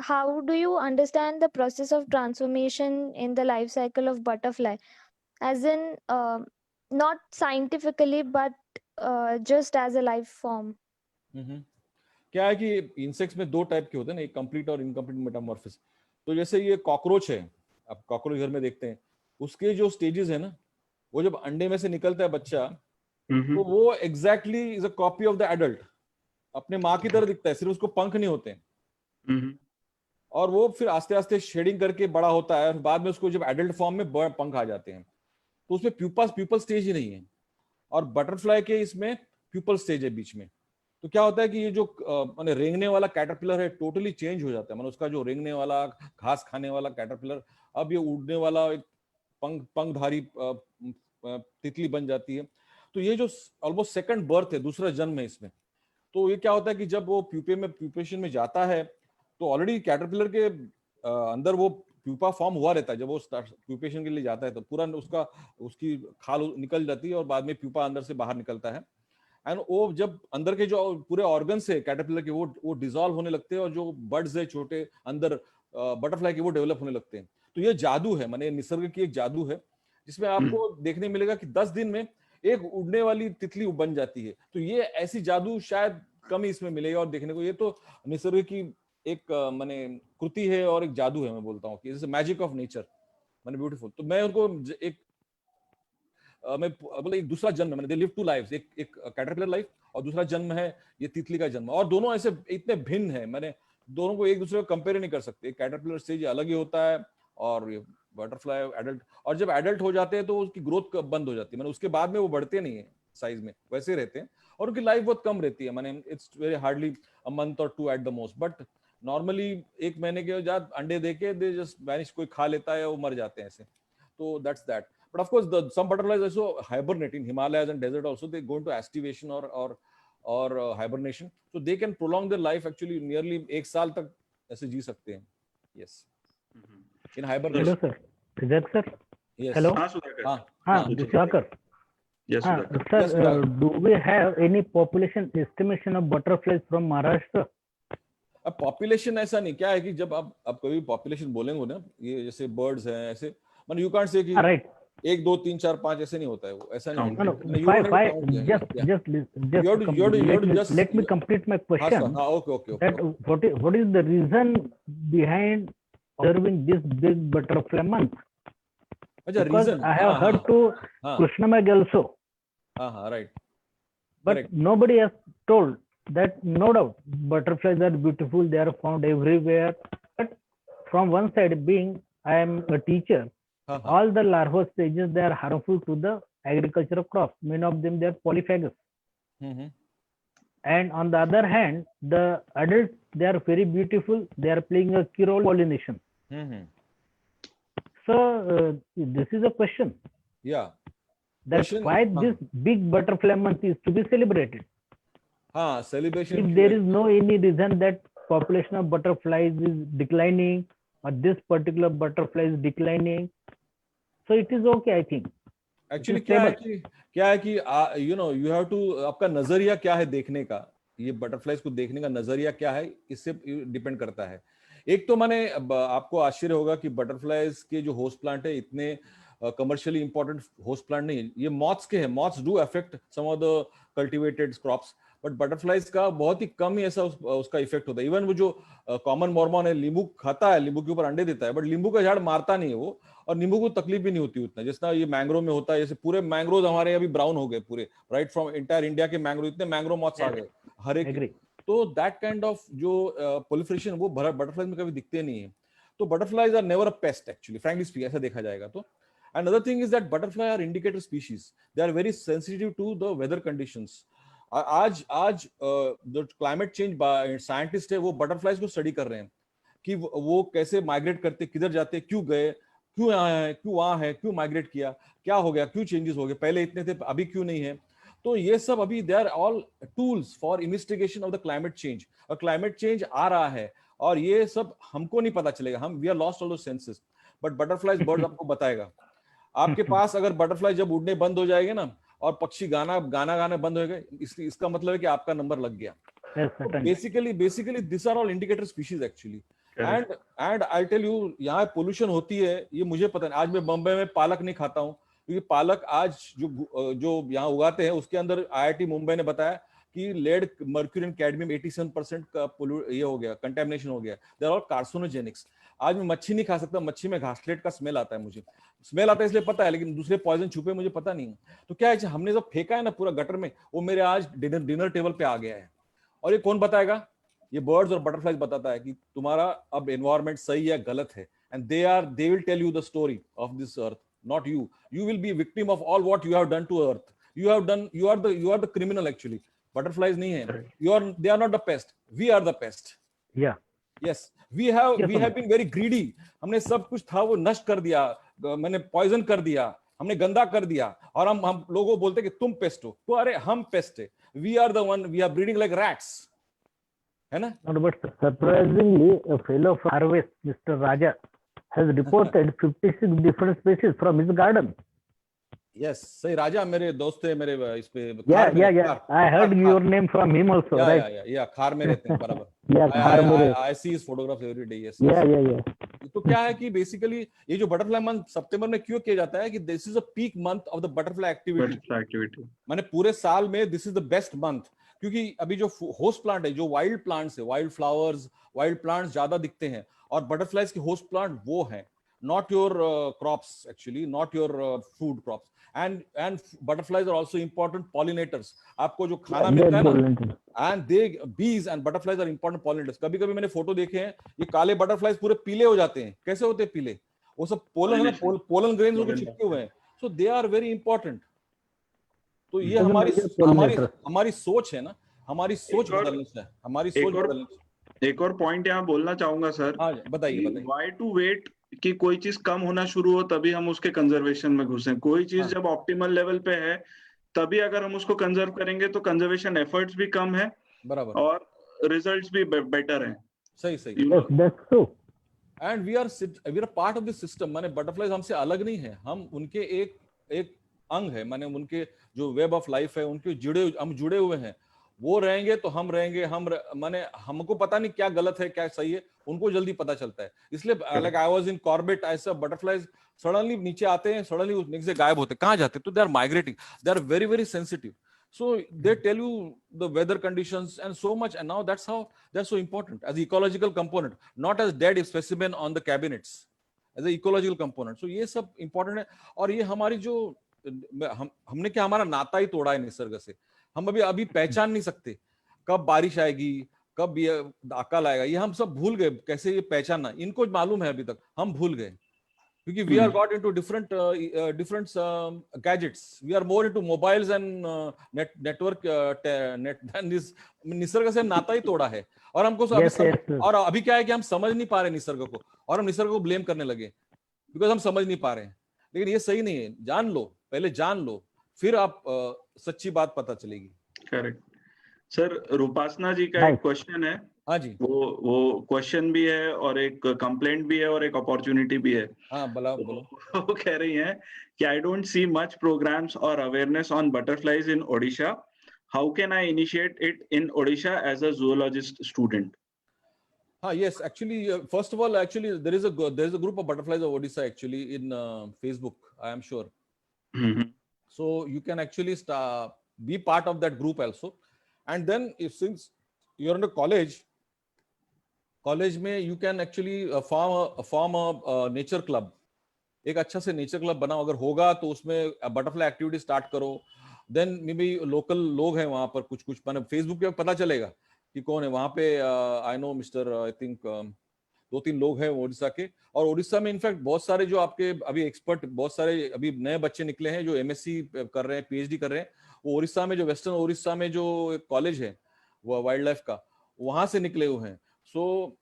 [SPEAKER 5] how do you understand the process of transformation in the life cycle of butterfly? As in, not scientifically, but just as a life form.
[SPEAKER 3] क्या है कि इंसेक्ट्स में 2 टाइप के होते हैं ना, एक कंप्लीट और इनकम्प्लीट मेटामॉर्फिस. तो जैसे ये कॉकरोच है, आप कॉकरोच घर में देखते हैं, उसके जो स्टेजेस है ना, वो जब अंडे में से निकलता है बच्चा, तो वो exactly is a copy of the adult. अपने माँ की तरह दिखता है, सिर्फ उसको पंख नहीं होते हैं. और वो फिर आस्ते आस्ते शेडिंग करके बड़ा होता है, और बाद में उसको जब एडल्ट फॉर्म में पंख आ जाते हैं, तो उसमें प्यूपल स्टेज ही नहीं है. और बटरफ्लाई के इसमें प्यूपल स्टेज है बीच में. तो क्या होता है कि ये जो माने रेंगने वाला कैटरपिलर है, टोटली चेंज हो जाता है. माने उसका जो रेंगने वाला, घास खाने वाला कैटरपिलर, अब ये उड़ने वाला एक पंखधारी तितली बन जाती है. तो ये जो ऑलमोस्ट सेकंड बर्थ है, दूसरा जन्म है इसमें. तो ये क्या होता है कि जब वो प्यूपेशन में जाता है, तो ऑलरेडी कैटरपिलर के अंदर वो प्यूपा फॉर्म हुआ रहता है. जब वो प्यूपेशन के लिए जाता है तो पूरा उसकी खाल निकल जाती है, और बाद में प्यूपा अंदर से बाहर निकलता है. एंड वो जब अंदर के जो पूरे ऑर्गन्स है कैटरपिलर के, वो डिसॉल्व होने लगते हैं, और जो बर्ड्स है छोटे अंदर बटरफ्लाई के, वो डेवलप होने लगते हैं. तो ये जादू है, माने निसर्ग की एक जादू है, जिसमें आपको देखने मिलेगा कि 10 दिन में एक उड़ने वाली तितली बन जाती है. तो ये ऐसी जादू शायद कम ही इसमें मिलेगा और देखने को. ये तो निसर्ग की एक माने कृति है और एक जादू है. मैं बोलता हूँ कि मैजिक ऑफ नेचर, माने ब्यूटीफुल. तो मैं उनको एक दूसरा जन्म, मैंने दे लिव 2 लाइव्स, एक कैटरपिलर लाइफ और दूसरा जन्म है ये तितली का जन्म. और दोनों ऐसे इतने भिन्न है, मैंने दोनों को एक दूसरे को कंपेयर नहीं कर सकते. कैटरपिलर स्टेज अलग ही होता है और बटरफ्लाई एडल्ट. और जब एडल्ट हो जाते हैं तो उसकी ग्रोथ बंद हो जाती है, मैंने उसके बाद में वो बढ़ते नहीं है साइज में, वैसे रहते हैं. और उनकी लाइफ बहुत कम रहती है, मैंने it's very hardly a month और 2 at the most. But normally 1 महीने के बाद अंडे देके दे जस्ट वैनिश, कोई खा लेता है, वो मर जाते हैं ऐसे. तो that's that. But of course, some butterflies also hibernate in Himalayas and desert. Also, they go into aestivation or hibernation, so they can prolong their life actually nearly 1 साल तक ऐसे जी सकते हैं. Yes, in hibernation.
[SPEAKER 6] Hello sir, Siddharth sir.
[SPEAKER 3] Yes.
[SPEAKER 6] Hello.
[SPEAKER 2] हाँ Sudhakar.
[SPEAKER 6] Siddharth.
[SPEAKER 2] Yes, Sudhakar.
[SPEAKER 6] Sir, do we have any population estimation of butterflies from Maharashtra?
[SPEAKER 3] अब पॉपुलेशन ऐसा नहीं, क्या है कि जब आप कभी पॉपुलेशन बोलेंगे ना, ये जैसे बर्ड्स हैं ऐसे, मतलब यू कांट से कि
[SPEAKER 6] राइट
[SPEAKER 3] 1 2 3 4 5 ऐसे नहीं होता है. वो ऐसा नहीं.
[SPEAKER 6] No, 5. Just let me complete my question.
[SPEAKER 3] Okay.
[SPEAKER 6] That what is the reason behind observing this big butterfly month? Because I have heard to Krishna Meg also.
[SPEAKER 3] Right.
[SPEAKER 6] But
[SPEAKER 3] Correct.
[SPEAKER 6] Nobody has told that. No doubt, butterflies are beautiful. They are found everywhere. But from one side, being I am a teacher, all the larval stages, they are harmful to the agricultural crops. Many of them, they are polyphagous. And on the other hand, the adults, they are very beautiful. They are playing a key role in pollination. So this is a question.
[SPEAKER 3] Yeah.
[SPEAKER 6] That's why this big butterfly month is to be celebrated.
[SPEAKER 3] Celebration.
[SPEAKER 6] If there is no any reason that population of butterflies is declining, or this particular butterfly is declining, so it is okay, I think.
[SPEAKER 3] Actually क्या है कि you know, you have to, आपका नजरिया क्या है देखने का, ये बटरफ्लाइज को देखने का नजरिया क्या है, इससे डिपेंड करता है. एक तो मैंने आपको आश्चर्य होगा कि बटरफ्लाइज के जो होस्ट प्लांट है इतने कमर्शियली इंपॉर्टेंट होस्ट प्लांट नहीं है, ये मॉथ्स के हैं। Moths do affect some of the cultivated crops, but butterflies का बहुत ही कम ही ऐसा उसका इफेक्ट होता है। इवन वो जो कॉमन मॉर्मॉन है, नींबू खाता है, नींबू के ऊपर अंडे देता है, बट नींबू का झाड़ मारता नहीं है वो, और नींबू को तकलीफ भी नहीं होती उतना जितना ये मैंग्रोव में होता है। जैसे पूरे मैंग्रोव हमारे अभी ब्राउन हो गए पूरे, राइट फ्रॉम इंटायर इंडिया के मैंग्रोव, इतने मैंग्रोव मॉथ्स आ गए हर एक। तो दैट काइंड ऑफ जो प्रोलिफरेशन वो बटरफ्लाइज में कभी दिखते नहीं है। तो butterflies are never a pest actually, frankly speaking, ऐसा देखा जाएगा तो। Another thing is that butterfly are indicator species. They are very sensitive to the weather conditions. आज जो क्लाइमेट चेंज साइंटिस्ट है वो बटरफ्लाइज को स्टडी कर रहे हैं कि वो कैसे माइग्रेट करते, किधर जाते, क्यों गए, क्यों आए हैं, क्यों वहां है, क्यों माइग्रेट किया, क्या हो गया, क्यों चेंजेस हो गए, पहले इतने थे अभी क्यों नहीं है। तो ये सब अभी they are all tools for investigation of the climate change. और क्लाइमेट चेंज आ रहा है और ये सब हमको नहीं पता चलेगा, हम we are lost all those senses, but butterflies bird आपको बताएगा। आपके पास अगर बटरफ्लाई जब उड़ने बंद हो जाएंगे ना और पक्षी गाना गाने बंद हो गए, इसका मतलब है कि आपका नंबर लग गया। Basically this are all indicator species actually. And I tell you, यहाँ पोल्यूशन होती है ये मुझे पता नहीं। आज मैं बम्बई में पालक नहीं खाता हूँ क्योंकि पालक आज जो यहाँ उगाते हैं उसके अंदर IIT मुंबई ने बताया कि लेड, मर्क्यूरी एंड कैडमियम 87% का ये हो गया, कंटेमिनेशन हो गया। They are all carcinogenics. आज मैं मच्छी नहीं खा सकता, मच्छी में घासलेट का स्मेल आता है, मुझे स्मेल आता है इसलिए पता है, लेकिन दूसरे पॉइजन छुपे मुझे पता नहीं। तो क्या है, हमने जो फेंका है ना पूरा गटर में, वो मेरे आज डिनर टेबल पे आ गया है। और ये कौन बताएगा? ये बर्ड्स और बटरफ्लाइज बताता है कि तुम्हारा अब एनवायरमेंट सही है गलत है। And they will tell you the story of this earth, not you. You will be victim of all what you have done to earth. You are the criminal actually. Butterflies नहीं है, they are not the pest, we are the pest. Yes, we have been very greedy. हमने सब कुछ था वो नष्ट कर दिया, मैंने पॉइजन कर दिया, हमने गंदा कर दिया, और हम लोगों को बोलते कि तुम पेस्ट हो। तो अरे हम पेस्ट है, we are the one, we are breeding like rats, है ना?
[SPEAKER 6] But surprisingly, a fellow from Harvest, Mr. Raja, has reported 56 different species from his garden.
[SPEAKER 3] Yes, सही, राजा मेरे दोस्त है, मेरे इस पे
[SPEAKER 6] I heard your name from him also, right?
[SPEAKER 3] Yeah, खार में रहते हैं बराबर। I see his photographs every day. Yes. Yeah. तो क्या है कि बेसिकली ये जो बटरफ्लाई मंथ सितंबर में क्यों किया जाता है कि this is a peak month of the butterfly activity. माने पूरे साल में this is the best month, क्योंकि अभी जो होस्ट प्लांट है, जो वाइल्ड प्लांट्स है, वाइल्ड फ्लावर्स, वाइल्ड प्लांट्स ज्यादा दिखते हैं, और बटरफ्लाइज के होस्ट प्लांट वो हैं, not your crops actually, not your food crops. And butterflies are also important pollinators. आपको जो खाना मिलता है ना, and bees and butterflies are important pollinators. कभी कभी मैंने फोटो देखे हैं, ये काले बटरफ्लाइज पूरे पीले हो जाते हैं। कैसे होते हैं पीले? वो सब पोलन ग्रेन्स उनको चिपके हुए हैं, so they are very important. तो ये हमारी सोच है ना, हमारी सोच बदलनी चाहिए, हमारी सोच बदलनी चाहिए।
[SPEAKER 2] एक और पॉइंट यहाँ बोलना चाहूंगा सर।
[SPEAKER 3] हाँ, बताइए।
[SPEAKER 2] Why to wait कि कोई चीज कम होना शुरू हो तभी हम उसके कंजर्वेशन में घुसें? कोई चीज जब ऑप्टिमल लेवल पे है तभी अगर हम उसको कंजर्व करेंगे तो कंजर्वेशन एफर्ट्स भी कम है, बराबर, और रिजल्ट्स भी बेटर हैं।
[SPEAKER 3] सही। And we are part of this system. माने बटरफ्लाइज हमसे अलग नहीं है, हम उनके एक अंग है। माने उनके जो वेब ऑफ लाइफ है, उनके हम जुड़े हुए हैं। वो रहेंगे तो हम रहेंगे। माने हमको पता नहीं क्या गलत है क्या सही है, उनको जल्दी पता चलता है। इसलिए like I was in Corbett, ऐसा बटरफ्लाइज सडनली नीचे आते हैं, सडनली नीचे से गायब होते हैं। कहाँ जाते हैं? तो they are migrating, they are very very sensitive, so they tell you the weather conditions and so much. And now that's how they are so important as ecological component, not as dead specimen on the cabinets, as a ecological component. So ये सब इंपॉर्टेंट है। और ये हमारी जो हमने क्या हमारा नाता ही तोड़ा है निसर्ग से। हम अभी पहचान नहीं सकते कब बारिश आएगी, कब ये अकाल आएगा, ये हम सब भूल गए। कैसे ये पहचानना, इनको मालूम है, अभी तक हम भूल गए, क्योंकि we are got into different gadgets, we are more into mobiles and network निसर्ग से नाता ही तोड़ा है। और हमको और अभी क्या है कि हम समझ नहीं पा रहे निसर्ग को, और हम निसर्ग को ब्लेम करने लगे बिकॉज हम समझ नहीं पा रहे हैं। लेकिन ये सही नहीं है। जान लो, पहले जान लो, फिर आप सच्ची बात पता चलेगी।
[SPEAKER 2] Correct sir. रूपासना जी का एक क्वेश्चन है।
[SPEAKER 3] हाँ जी।
[SPEAKER 2] वो क्वेश्चन भी है और एक कंप्लेंट भी है और एक अपॉर्चुनिटी भी है।
[SPEAKER 3] हाँ, बोलो।
[SPEAKER 2] वो कह रही हैं कि I don't see much programs और awareness on butterflies in Odisha, how can I initiate it in Odisha as a zoologist student?
[SPEAKER 3] Yes, actually, first of all, actually, there is a group of butterflies of Odisha actually in Facebook, I am sure.
[SPEAKER 2] Mhm.
[SPEAKER 3] So you can actually be part of that group also. And then if since you're in a college में you can actually form a nature club. एक अच्छा से नेचर क्लब बनाओ, अगर होगा तो उसमें बटरफ्लाई एक्टिविटी स्टार्ट करो. देन मे बी लोकल लोग हैं वहां पर, कुछ कुछ फेसबुक पे पता चलेगा कि कौन है वहां पे. I know mister, I think 2-3 लोग हैं उड़ीसा के. और उड़ीसा में इनफैक्ट बहुत सारे जो आपके अभी एक्सपर्ट, बहुत सारे अभी नए बच्चे निकले हैं जो एमएससी कर रहे हैं, पीएचडी कर रहे हैं. वो उड़ीसा में जो वेस्टर्न उड़ीसा में जो कॉलेज है वो वाइल्ड लाइफ का, वहां से निकले हुए हैं. सो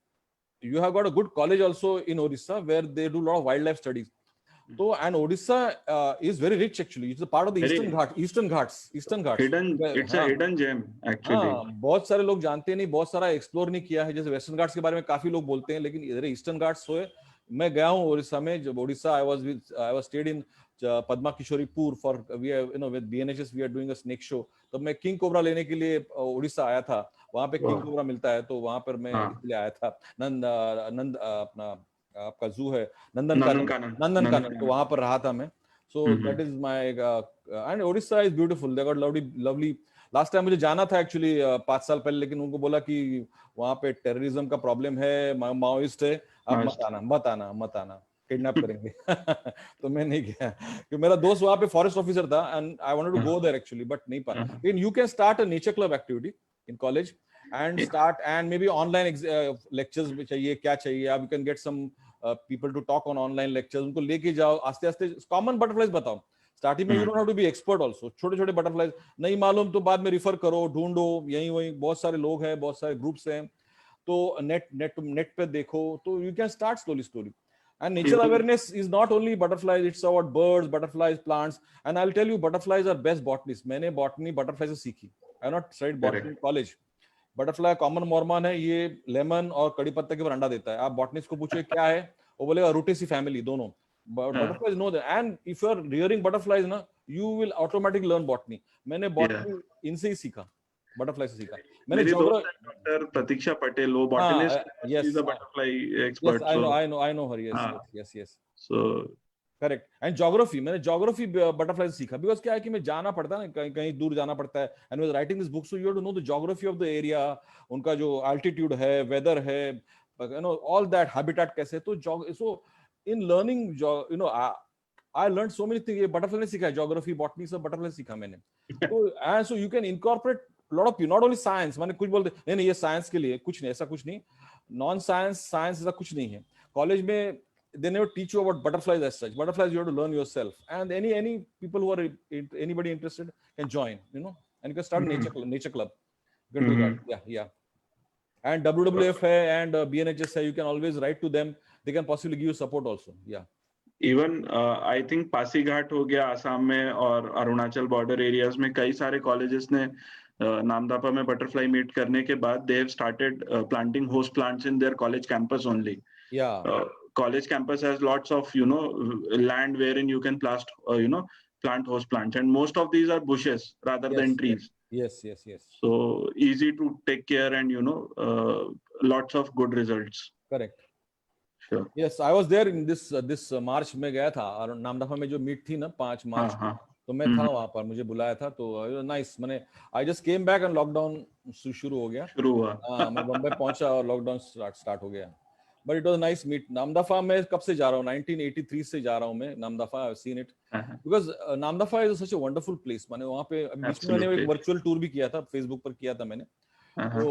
[SPEAKER 3] you have got a good college also in Odisha where they do a lot of wildlife studies. So and Odisha is very rich actually. It's a part of the Eastern Ghats.
[SPEAKER 2] Hidden, it's a hidden gem actually.
[SPEAKER 3] बहुत सारे लोग जानते नहीं, बहुत सारा एक्सप्लोर नहीं किया है. जैसे वेस्टर्न घाट्स के बारे में काफी लोग बोलते हैं, लेकिन इधर ईस्टर्न घाट्स हुए. मैं गया हूँ उड़ीसा में. जब Orissa I was stayed in Padma Kishoripur for we are, you know, with BNHS we are doing a snake show. तो मैं किंग कोबरा लेने के लिए उड़ीसा आया था. वहां पे किंग कोबरा मिलता है, तो वहां पर मैं इसलिए आया था. नंद अपना आपका जू है नंदनकानन, तो वहां पर रहा था मैं. So that is my and Orissa is beautiful. They got lovely. Last time मुझे जाना था एक्चुअली 5 साल पहले, लेकिन उनको बोला कि वहां पे टेररिज्म का प्रॉब्लम है, माओइस्ट है, आप मत आना किडनैप करेंगे. तो मैं नहीं गया क्योंकि मेरा दोस्त वहां पे फॉरेस्ट ऑफिसर था and I wanted to go there actually, but नहीं पाया. लेकिन you can start a nature club activity in college and start, and maybe online lectures भी चाहिए, क्या चाहिए आप. You can get some people to talk on online lectures. उनको लेके जाओ, आस्ते आस्ते कॉमन बटरफ्लाइज बताओ. स्टार्टिंग में you don't have to be expert also. छोटे छोटे बटरफ्लाइज नहीं मालूम तो बाद में रिफर करो, ढूंढो. यहीं वहीं बहुत सारे लोग हैं, बहुत सारे ग्रुप्स हैं, तो नेट पे देखो. तो you can start slowly. And nature awareness is not only butterflies, it's about birds, butterflies, plants. And I'll tell you, butterflies are best botanists. मैंने botany butterflies से सीखी. I not studied botany in college. Butterfly common Mormon है, ये लेमन और कड़ी पत्ते के ऊपर अंडा देता है. आप बॉटनिस्ट को पूछिए क्या है, वो बोलेगा रूटेसी फैमिली, दोनों. Butterflies know that. And if you are rearing butterflies ना, you will automatically learn botany. मैंने बॉटनी इनसे ही सीखा, बटरफ्लाई से सीखा. मैंने
[SPEAKER 2] डॉक्टर प्रतीक्षा पटेल, वो botanist, she is a butterfly expert.
[SPEAKER 3] I know her. Yes. So correct. And geography, मैंने ज्योग्राफी बटरफ्लाई से सीखा. बिकॉज क्या है कि मैं जाना पड़ता है ना, कहीं दूर जाना पड़ता है. And was writing this book, so you have to know the geography of the area, उनका जो एल्टीट्यूड है, वेदर है, you know all that, habitat कैसे. तो so in learning, you know, I learn so many things. Butterfly ने सीखा, ज्योग्राफी, बॉटनी सब बटरफ्लाई सीखा मैंने. तो and so you can incorporate lot of, not only science. मैंने कुछ बोलते नहीं ये साइंस के लिए, कुछ नहीं, ऐसा कुछ नहीं. नॉन साइंस ऐसा कुछ नहीं है. कॉलेज में they never teach you about butterflies as such. Butterflies you have to learn yourself, and any people who are anybody interested can join, you know, and you can start nature club. Good to that. Yeah. And WWF hai and BNHS hai, you can always write to them. They can possibly give you support also. Yeah.
[SPEAKER 2] Even I think Pasighat हो गया आसाम में, और अरुणाचल बॉर्डर एरियाज में कई सारे कॉलेजेस ने नामदाफा में बटरफ्लाई मीट करने के बाद they have started planting host plants in their college campus only.
[SPEAKER 3] Yeah.
[SPEAKER 2] College campus has lots of, you know, land wherein you can plant host plants, and most of these are bushes rather than trees.
[SPEAKER 3] Yes.
[SPEAKER 2] So easy to take care, and you know, lots of good results.
[SPEAKER 3] Correct.
[SPEAKER 2] Sure.
[SPEAKER 3] Yes, I was there in this March में गया था, और नामदाफा में जो मीट थी ना 5 मार्च को, तो मैं था वहां पर, मुझे बुलाया था. तो नाइस. मैंने I just came back and lockdown शुरू हुआ. मैं बम्बई पहुंचा और लॉकडाउन स्टार्ट हो गया. But it was a nice meet. Namdapha में कब से जा रहा हूँ, 1983 से जा रहा हूँ मैं Namdapha. I've seen it because Namdapha is such a wonderful place. मैंने वहाँ पे बीच में मैंने एक वर्चुअल टूर भी किया था, फेसबुक पर किया था मैंने. तो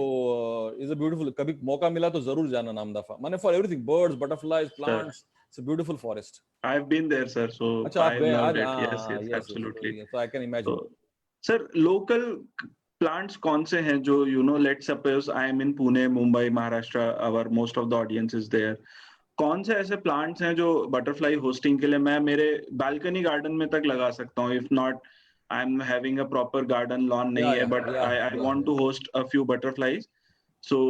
[SPEAKER 3] is a beautiful. कभी मौका मिला तो जरूर जाना नामदफा. मैंने for everything, birds, butterflies, plants. It's a beautiful forest.
[SPEAKER 2] I've been there, sir. So
[SPEAKER 3] अच्छा, आप गए?
[SPEAKER 2] Yes, absolutely.
[SPEAKER 3] So I can imagine.
[SPEAKER 2] Sir, local plants कौन से हैं जो, you know, let's suppose I am in Pune, Mumbai, Maharashtra, our most of the audience is there. कौन से ऐसे plants हैं जो butterfly hosting के लिए मैं मेरे balcony garden में तक लगा सकता हूँ? If not, I'm having a proper garden lawn नहीं है, but I want to host a few butterflies. So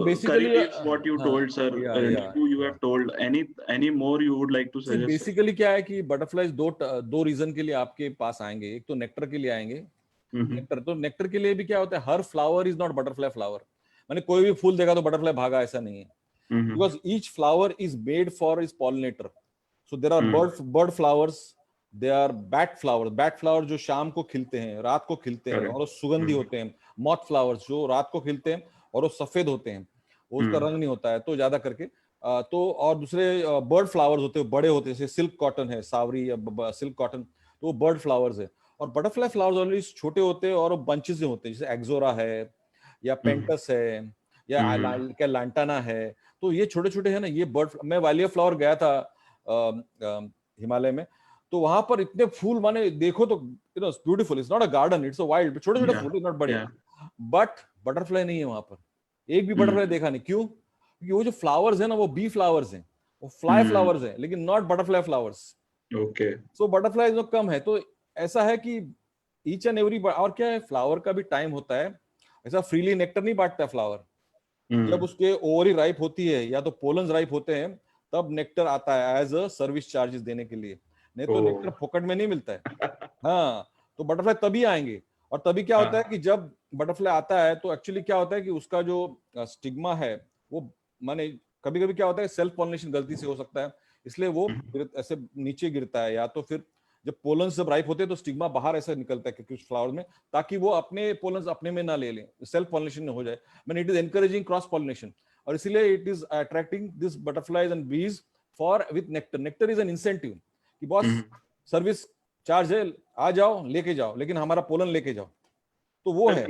[SPEAKER 2] basically, what you told, sir, you have told. Any more you would like to suggest?
[SPEAKER 3] Basically क्या है कि butterflies दो reason के लिए आपके पास आएंगे. एक तो nectar के लिए आएंगे. नेक्टर, तो नेक्टर के लिए भी क्या होता है, हर flower is not butterfly flower. मैंने कोई भी फूल देखा तो बटरफ्लाई भागा, ऐसा नहीं है. because each flower is made for its pollinator. So there are bird flowers, there are bat flowers जो शाम को खिलते हैं, रात को खिलते हैं और वो सुगंधी होते हैं. moth flowers जो रात को खिलते हैं और वो सफेद होते हैं, वो उसका रंग नहीं होता है तो ज्यादा करके. तो और दूसरे बर्ड फ्लावर्स होते हैं, बड़े होते हैं, जैसे सिल्क कॉटन है, सावरी या सिल्क कॉटन, तो वो बर्ड फ्लावर्स है. और बटरफ्लाई फ्लावर्स ऑलरेडी छोटे होते हैं और वो बंचेस में होते हैं, जैसे एक्सोरा है या पेंटस है या क्या लांटाना है. तो ये छोटे छोटे है ना, ये बर्ड. मैं वालिया फ्लावर गया था हिमालय में, तो वहां पर इतने फूल माने देखो तो beautiful. It's not a garden, it's a wild, छोटे छोटे फूल, नॉट बड़े. बट बटरफ्लाई नहीं है वहां पर, एक भी बटरफ्लाई देखा नहीं. क्यों? क्योंकि वो जो फ्लावर्स है ना, वो बी फ्लावर्स हैं, वो फ्लाई फ्लावर्स हैं, लेकिन not butterfly flowers.
[SPEAKER 2] Okay.
[SPEAKER 3] So butterfly जो कम है. तो ऐसा है कि ईच एंड एवरी. और क्या है, फ्लावर का भी टाइम होता है. ऐसा फ्रीली नेक्टर नहीं बांटता फ्लावर. जब उसके ओवरी राइप होती है या तो पोलन्स राइप होते हैं, तब नेक्टर आता है एज अ सर्विस चार्जेस देने के लिए. नहीं तो नेक्टर फोकट में नहीं मिलता है. हाँ, तो बटरफ्लाई तभी आएंगे. और तभी क्या होता है कि जब बटरफ्लाई आता है तो एक्चुअली क्या होता है कि उसका जो स्टिग्मा है वो माने कभी कभी क्या होता है, सेल्फ पॉलिनेशन गलती से हो सकता है, इसलिए वो ऐसे नीचे गिरता है. या तो फिर जब पोलन्स जब राइप होते हैं तो स्टिग्मा बाहर ऐसे निकलता है कुछ फ्लावर में, ताकि वो अपने पोलन्स अपने में ना ले लें, सेल्फ पॉलिनेशन हो जाए. मैंने it is encouraging cross pollination, और इसीलिए it is attracting this butterflies and bees for with nectar. Nectar is an incentive कि बॉस सर्विस चार्ज है, आ जाओ लेके जाओ, लेकिन हमारा पोलन लेके जाओ. तो वो है.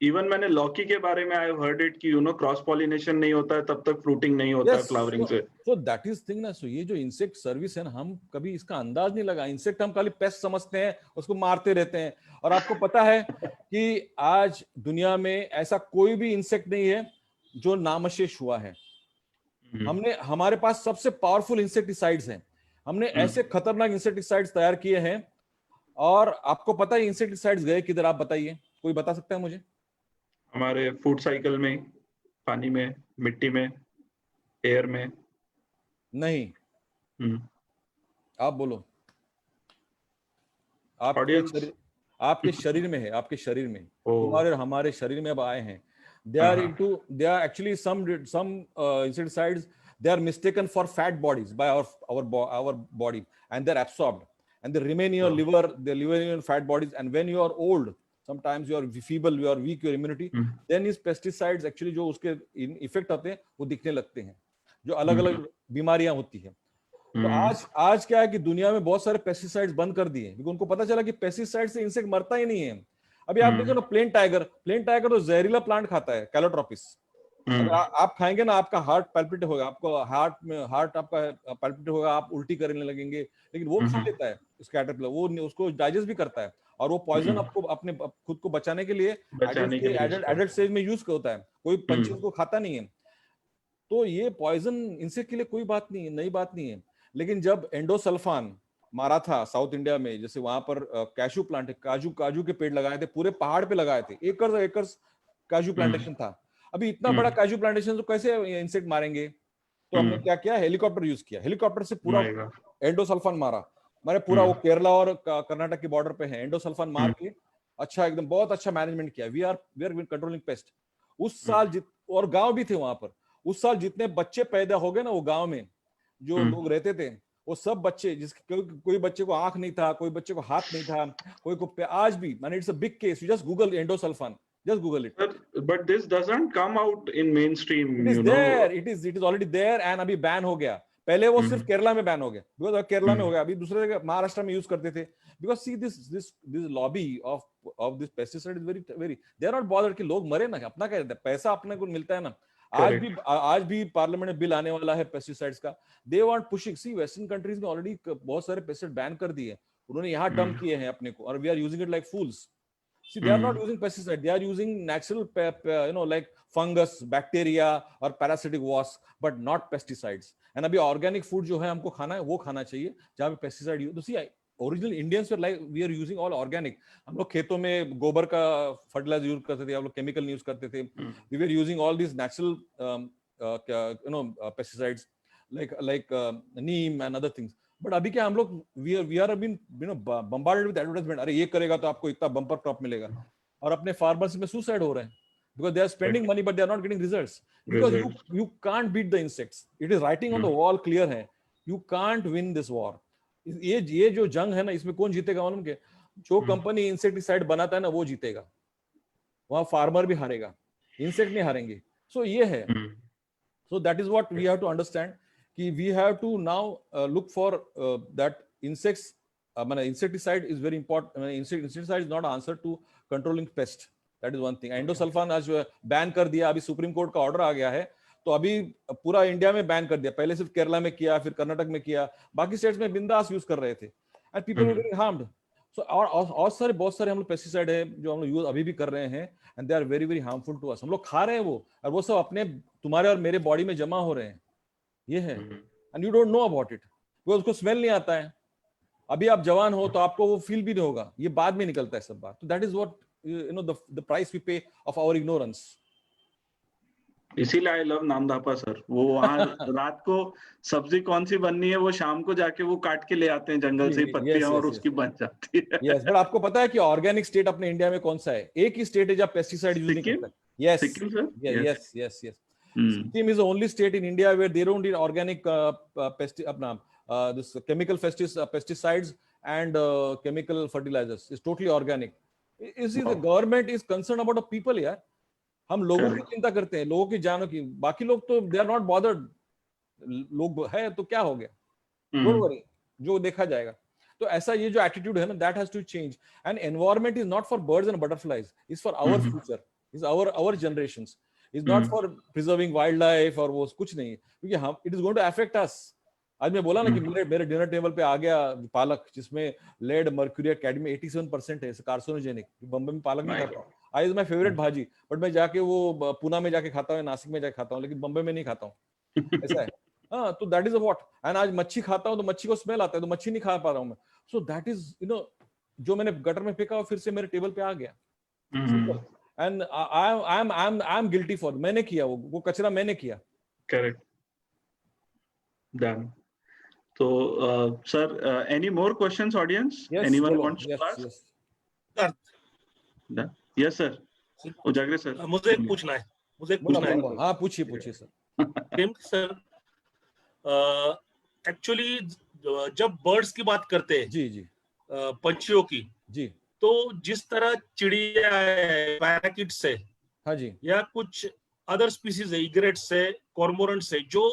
[SPEAKER 2] इवन मैंने लौकी के बारे में आई हैव हर्ड इट कि क्रॉस पॉलिनेशन नहीं होता है तब तक फ्रूटिंग नहीं होता है फ्लावरिंग से.
[SPEAKER 3] सो दैट इज थिंग ना. सो ये जो इंसेक्ट सर्विस है ना, हम कभी इसका अंदाज नहीं लगा. इंसेक्ट हम खाली पेस्ट समझते हैं, उसको मारते रहते हैं. और आपको पता है कि आज दुनिया में ऐसा कोई भी इंसेक्ट नहीं है जो नामशेष हुआ है. हमारे पास सबसे पावरफुल इंसेक्टिसाइड्स हैं. हमने ऐसे खतरनाक इंसेक्टिसाइड्स तैयार किए हैं. और आपको पता है इंसेक्टिसाइड्स गए किधर? आप बताइए, कोई बता सकता है मुझे?
[SPEAKER 2] हमारे फूड साइकिल में, पानी में, मिट्टी में, एयर में.
[SPEAKER 3] नहीं. आप बोलो. आपके शरीर में है, आपके शरीर में. तुम्हारे हमारे शरीर में अब आए हैं. they are actually some insecticides, they are mistaken for fat bodies by our body, and they're absorbed and they remain in your liver, they live in your fat bodies. And when you are old, sometimes you are feeble, you are weak, your immunity, then these pesticides actually जो उसके इफेक्ट आते हैं वो दिखने लगते हैं, जो अलग अलग बीमारियां होती हैं. तो आज क्या है कि दुनिया में बहुत सारे पेस्टिसाइड्स बंद कर दिए, क्योंकि उनको पता चला कि पेस्टिसाइड से इंसेक्ट मरता ही नहीं है. अभी आप देखो ना, प्लेन टाइगर तो जहरीला प्लांट खाता है, कैलोट्रोपिस. आप खाएंगे ना, आपका हार्ट पैल्पिट होगा, आपको हार्ट आपका पैल्पिट होगा, आप उल्टी करने लगेंगे. लेकिन वो खा लेता है उस कैटरपिलर, वो उसको डाइजेस्ट भी पॉइजन और वो पॉइजन आपको अपने खुद को बचाने के लिए एडल्ट स्टेज में यूज होता है. कोई पंछी उसको खाता नहीं है. तो ये पॉइजन इंसेक्ट के लिए कोई बात नहीं है, नई बात नहीं है. लेकिन जब एंडोसल्फान मारा था साउथ इंडिया में, जैसे वहां पर कैशू प्लांट, काजू के पेड़ लगाए थे, पूरे पहाड़ पे लगाए थे, एकर्स काजू प्लांटेशन था. अभी इतना बड़ा काजू प्लांटेशन तो कैसे इंसेक्ट मारेंगे? तो हमने क्या किया, हेलीकॉप्टर यूज किया. हेलीकॉप्टर से पूरा एंडोसल्फान मारा. हमारे पूरा वो केरला और कर्नाटक के बॉर्डर पे है. एंडोसल्फान मार के अच्छा, एकदम बहुत अच्छा मैनेजमेंट किया. We are controlling pest. उस साल और गांव भी थे वहां पर. उस साल जितने बच्चे पैदा हो गए ना वो गांव में जो लोग रहते थे, वो सब बच्चे, जिसके कोई बच्चे को आंख नहीं था, कोई बच्चे को हाथ नहीं था, कोई को आज भी, माने it's a big case. You just Google endosulfan, just google it.
[SPEAKER 2] But this doesn't come out in mainstream.
[SPEAKER 3] It is there. It is already there and अभी बैन हो गया. पहले वो सिर्फ केरला में बैन हो गया, बिकॉज केरला में हो गया. अभी दूसरे जगह महाराष्ट्र में यूज करते थे. Because see this lobby of this pesticide is very they are not bothered कि लोग मरे ना. अपना क्या रहता है, पैसा अपने को मिलता है ना. आज भी पार्लियामेंट में बिल आने वाला है पेस्टिसाइड्स का. They want pushing. See western countries में ऑलरेडी बहुत सारे पेस्टिसाइड बैन कर दिए, उन्होंने यहाँ डंप किए हैं अपने को, और we are using it like fools. See, they are not using pesticide. They are using natural, like fungus, bacteria or parasitic wasps, but not pesticides. And अभी organic food जो है हमको खाना है, वो खाना चाहिए जहाँ पे pesticide यूज. तो see, original Indians were like we are using all organic. हम लोग खेतों में गोबर का fertilizer यूज करते थे, हम लोग chemical यूज करते थे. We were using all these natural, pesticides like neem and other things. But अभी क्या हम लोग we are been bombarded with advertisement. अरे ये करेगा तो आपको इतना बम्पर क्रॉप मिलेगा, और अपने फार्मर्स में सुसाइड हो रहे हैं. because they are spending money but they are not getting results, because you can't beat the insects. It is writing on the wall clear है, you can't win this war. ये जो जंग है ना, इसमें कौन जीतेगा मालूम के? जो कंपनी इंसेक्टिसाइड बनाता है ना, वो जीतेगा, वहां फार्मर भी हारेगा, इंसेक्ट नहीं हारेंगे. सो ये है. So that is what we have to understand, कि we have to now look for that insects. Insecticide is very important. Insecticide is not answer to controlling pest. That is one thing. Endosulfan आज बैन कर दिया, अभी सुप्रीम कोर्ट का ऑर्डर आ गया है, तो अभी पूरा इंडिया में बैन कर दिया. पहले सिर्फ केरला में किया, फिर कर्नाटक में किया, बाकी स्टेट्स में बिंदास यूज कर रहे थे, and people were getting harmed. So और बहुत सारे हम लोग पेस्टिसाइड है जो हम लोग यूज अभी भी कर रहे हैं, and they are very very harmful to us. हम लोग खा रहे हैं वो, और वो सब अपने तुम्हारे और मेरे बॉडी में जमा हो रहे हैं. ये है, and you don't know about it, because उसको स्मेल नहीं आता है. अभी आप जवान हो तो आपको वो फील भी नहीं होगा, ये बाद में निकलता है सब बात. तो that is what you know the price we pay of our ignorance.
[SPEAKER 2] इसीलिए आई लव नामदापा सर. वो वहां रात को सब्जी कौन सी बननी है, वो शाम को जाके वो काट के ले आते हैं जंगल से पत्तियां, और उसकी बन जाती है.
[SPEAKER 3] यस, बट आपको पता है कि ऑर्गेनिक स्टेट अपने इंडिया में कौन सा है? एक ही स्टेट है जहाँ पेस्टिसाइड यूज नहीं करता. Yes yes yes yes. Sikkim is the only state in India where they don't need organic this chemical pesticides and chemical fertilizers. It's totally organic. The government is concerned about the people यार. हम लोगों की चिंता करते हैं, लोगों की जानों की. बाकी लोग तो they are not bothered. लोग है तो क्या हो गया, don't worry, जो देखा जाएगा. तो ऐसा ये जो एटीट्यूड है ना, that has to change. And environment is not for birds and butterflies. It's for our future. It's our generations. It's not for preserving wildlife और वो कुछ नहीं, क्योंकि हम it is going to affect us. आज मैं बोला ना कि मेरे डिनर टेबल पे आ गया पालक जिसमें लेड, मर्क्यूरी, कैडमियम 87% है, कार्सिनोजेनिक. बम्बे में पालक नहीं खाता हूँ. आई इज माय फेवरेट भाजी, बट मैं जाके वो पुणे में जाके खाता हूँ, नासिक में जाके खाता हूँ, लेकिन बम्बे में नहीं खाता हूँ. ऐसा है. हाँ, तो दैट इज व्हाट. एंड आज मच्छी खाता हूँ तो मच्छी को स्मेल आता है, तो मच्छी नहीं खा पा रहा हूँ मैं. So that is you know, जो मैंने गटर में फेंका फिर से मेरे टेबल पे आ गया. And I'm guilty for. मैंने किया वो कचरा मैंने किया.
[SPEAKER 2] Correct. Done. So, sir, any more questions, audience?
[SPEAKER 3] Yes,
[SPEAKER 2] anyone
[SPEAKER 3] bolo.
[SPEAKER 2] wants to ask?
[SPEAKER 1] Sir,
[SPEAKER 2] Yes, sir. उजागर सर.
[SPEAKER 1] मुझे एक पूछना है.
[SPEAKER 3] हाँ, पूछिए सर.
[SPEAKER 1] प्रेम सर, एक्चुअली जब बर्ड्स की बात करते हैं, जी, पंछियों की, जी, तो जिस तरह चिड़िया है, पैराकिट्स है, हाँ जी, या कुछ अदर स्पीसीज है, इग्रेट्स है, कॉर्मोरेंट्स है, जो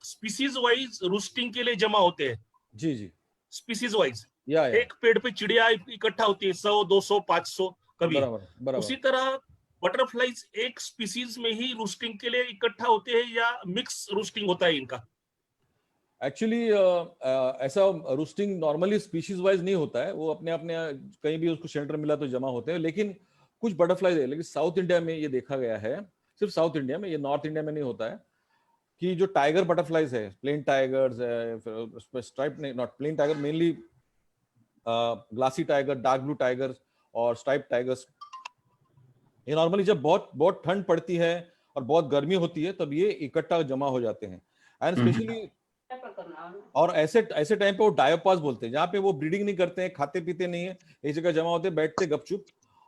[SPEAKER 1] स्पीसीज वाइज रूस्टिंग के लिए जमा होते हैं. जी जी. स्पीसीज वाइज एक पेड़ पे चिड़िया इकट्ठा होती है 100, 200, 500 कभी. बराबर. उसी तरह बटरफ्लाइज एक स्पीसीज में ही रूस्टिंग के लिए इकट्ठा होते हैं, या मिक्स रूस्टिंग होता है इनका?
[SPEAKER 3] एक्चुअली ऐसा रूस्टिंग नॉर्मली स्पीशीज वाइज नहीं होता है, वो अपने अपने कहीं भी उसको शेल्टर मिला तो जमा होते हैं. लेकिन कुछ बटरफ्लाइज है, लेकिन साउथ इंडिया में ये देखा गया है, सिर्फ साउथ इंडिया में, ये नॉर्थ इंडिया में नहीं होता है, कि जो टाइगर बटरफ्लाइज है, प्लेन टाइगर्स है, स्ट्राइप नहीं, not plain tiger, mainly glassy tiger, dark blue tigers और स्ट्राइप टाइगर्स, ये नॉर्मली जब बहुत ठंड पड़ती है और बहुत गर्मी होती है तब ये इकट्ठा जमा हो जाते हैं. एंड स्पेशली और ऐसे टाइम पे वो डायोपास बोलते हैं, जहाँ पे वो ब्रीडिंग नहीं करते हैं, खाते पीते नहीं है, एक जगह जमा होते, बैठते गपचुप,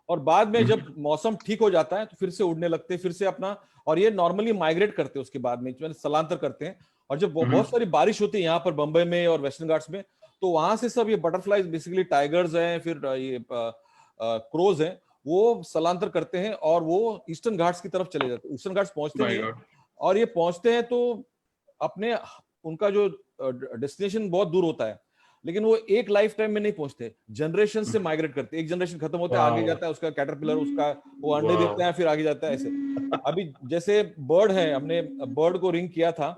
[SPEAKER 3] और बाद में जब मौसम ठीक हो जाता है तो फिर से उड़ने लगते हैं, फिर से अपना, और ये नॉर्मली माइग्रेट करते हैं उसके बाद में, स्थलांतर करते हैं. और जब बहुत सारी बारिश होती है यहाँ पर बम्बई में और वेस्टर्न घाट्स में, तो वहां से सब ये बटरफ्लाइज, बेसिकली टाइगर्स हैं, फिर ये क्रोज हैं, वो स्थलांतर करते हैं और वो ईस्टर्न घाट्स की तरफ चले जाते हैं. ईस्टर्न घाट्स पहुंचते हैं, और ये पहुंचते हैं तो अपने, उनका जो डेस्टिनेशन बहुत दूर होता है, लेकिन वो एक लाइफ टाइम में नहीं पहुंचते, जनरेशन से माइग्रेट करते. एक जनरेशन खत्म होता है, आगे जाता है उसका कैटरपिलर, उसका वो अंडे देता है, फिर आगे जाता है. ऐसे अभी जैसे बर्ड है, हमने बर्ड को रिंग किया था,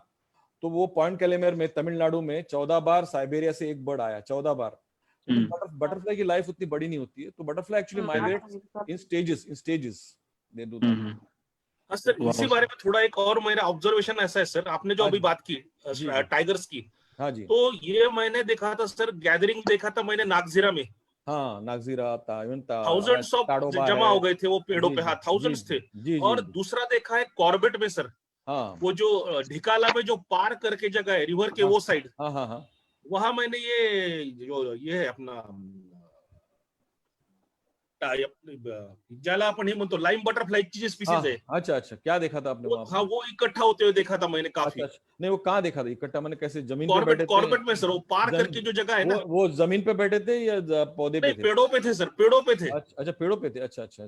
[SPEAKER 3] तो वो पॉइंट कैलेमेर में तमिलनाडु में 14 बार, साइबेरिया से एक बर्ड आया 14 बार. तो बटरफ्लाई की लाइफ उतनी बड़ी नहीं होती है, तो butterfly actually migrate in stages they do that.
[SPEAKER 1] हाँ सर, इसी बारे में थोड़ा एक और मेरा ऑब्जर्वेशन ऐसा है सर, आपने जो अभी बात की टाइगर्स की, हाँ जी, तो ये मैंने देखा था सर, गैदरिंग देखा था मैंने नागजीरा में. हाँ, नागजीरा था, थाउजेंड्स ऑफ जमा हो गए थे वो पेड़ों पे. हाँ, थाउजेंड्स थे. और दूसरा देखा है कॉर्बेट में सर, हाँ, वो जो ढिकाला में जो पार करके जगह है रिवर के वो साइड, वहां मैंने ये है अपना ज्याला आपण हे म्हणतो लाईम बटरफ्लाईची जे स्पीसीज आहे
[SPEAKER 3] अच्छा अच्छा, क्या देखा था आपने वहाँ?
[SPEAKER 1] हाँ वो इकट्ठा होते हुए देखा था मैंने काफी।
[SPEAKER 3] अच्छा, नहीं वो कहाँ देखा था इकट्ठा? मैंने कैसे जमीन पे बैठे थे?
[SPEAKER 1] कॉर्बेट में सर, वो पार करके जो जगह है ना,
[SPEAKER 3] वो जमीन पे बैठे थे या पौधे पे
[SPEAKER 1] नहीं
[SPEAKER 3] थे?
[SPEAKER 1] पेड़ों पे थे सर, पेड़ों पे थे,
[SPEAKER 3] अच्छा पेड़ों पे थे, अच्छा अच्छा।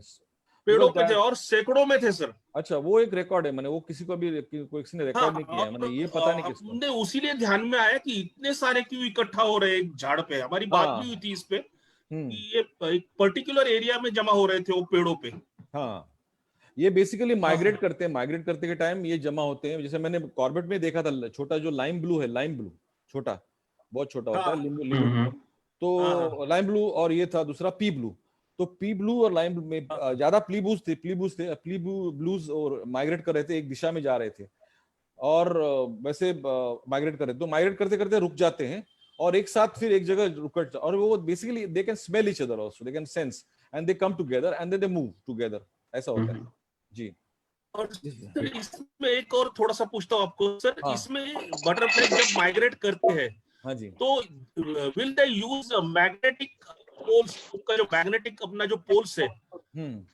[SPEAKER 1] पेड़ों पे थे और सैकड़ों में थे सर।
[SPEAKER 3] अच्छा, वो एक रिकॉर्ड है, मैंने वो किसी को भी किसी ने रिकॉर्ड नहीं किया है, मैंने ये पता नहीं किसको।
[SPEAKER 1] हमने उसीलिए ध्यान में आया कि इतने सारे क्यों इकट्ठा हो रहे हैं एक झाड़ पे। हमारी बात भी हुई थी इस पे कि ये एक पर्टिकुलर एरिया में जमा हो रहे थे वो पेड़ों पे।
[SPEAKER 3] हाँ, ये बेसिकली माइग्रेट करते हैं, माइग्रेट करते के टाइम ये जमा होते हैं। जैसे मैंने कॉर्बेट में देखा था, छोटा जो लाइम ब्लू है, लाइम ब्लू छोटा, बहुत छोटा होता है नींबू, तो लाइम ब्लू, और ये था दूसरा पी ब्लू। तो पी ब्लू और लाइम ब्लू में ज्यादा प्ली ब्लूज और माइग्रेट कर रहे थे, एक दिशा में जा रहे थे और वैसे माइग्रेट कर रहे थे। तो माइग्रेट करते करते रुक जाते हैं और एक साथ फिर एक जगह रुक, और वो basically they can smell each other also, they can sense and they come together and then they move together, ऐसा होता है जी।
[SPEAKER 1] और सर इसमें एक और थोड़ा सा पूछता हूँ आपको सर, इसमें बटरफ्लाई जब माइग्रेट करते हैं, हाँ जी, तो will they use magnetic poles? उनका जो मैग्नेटिक अपना जो पोल्स है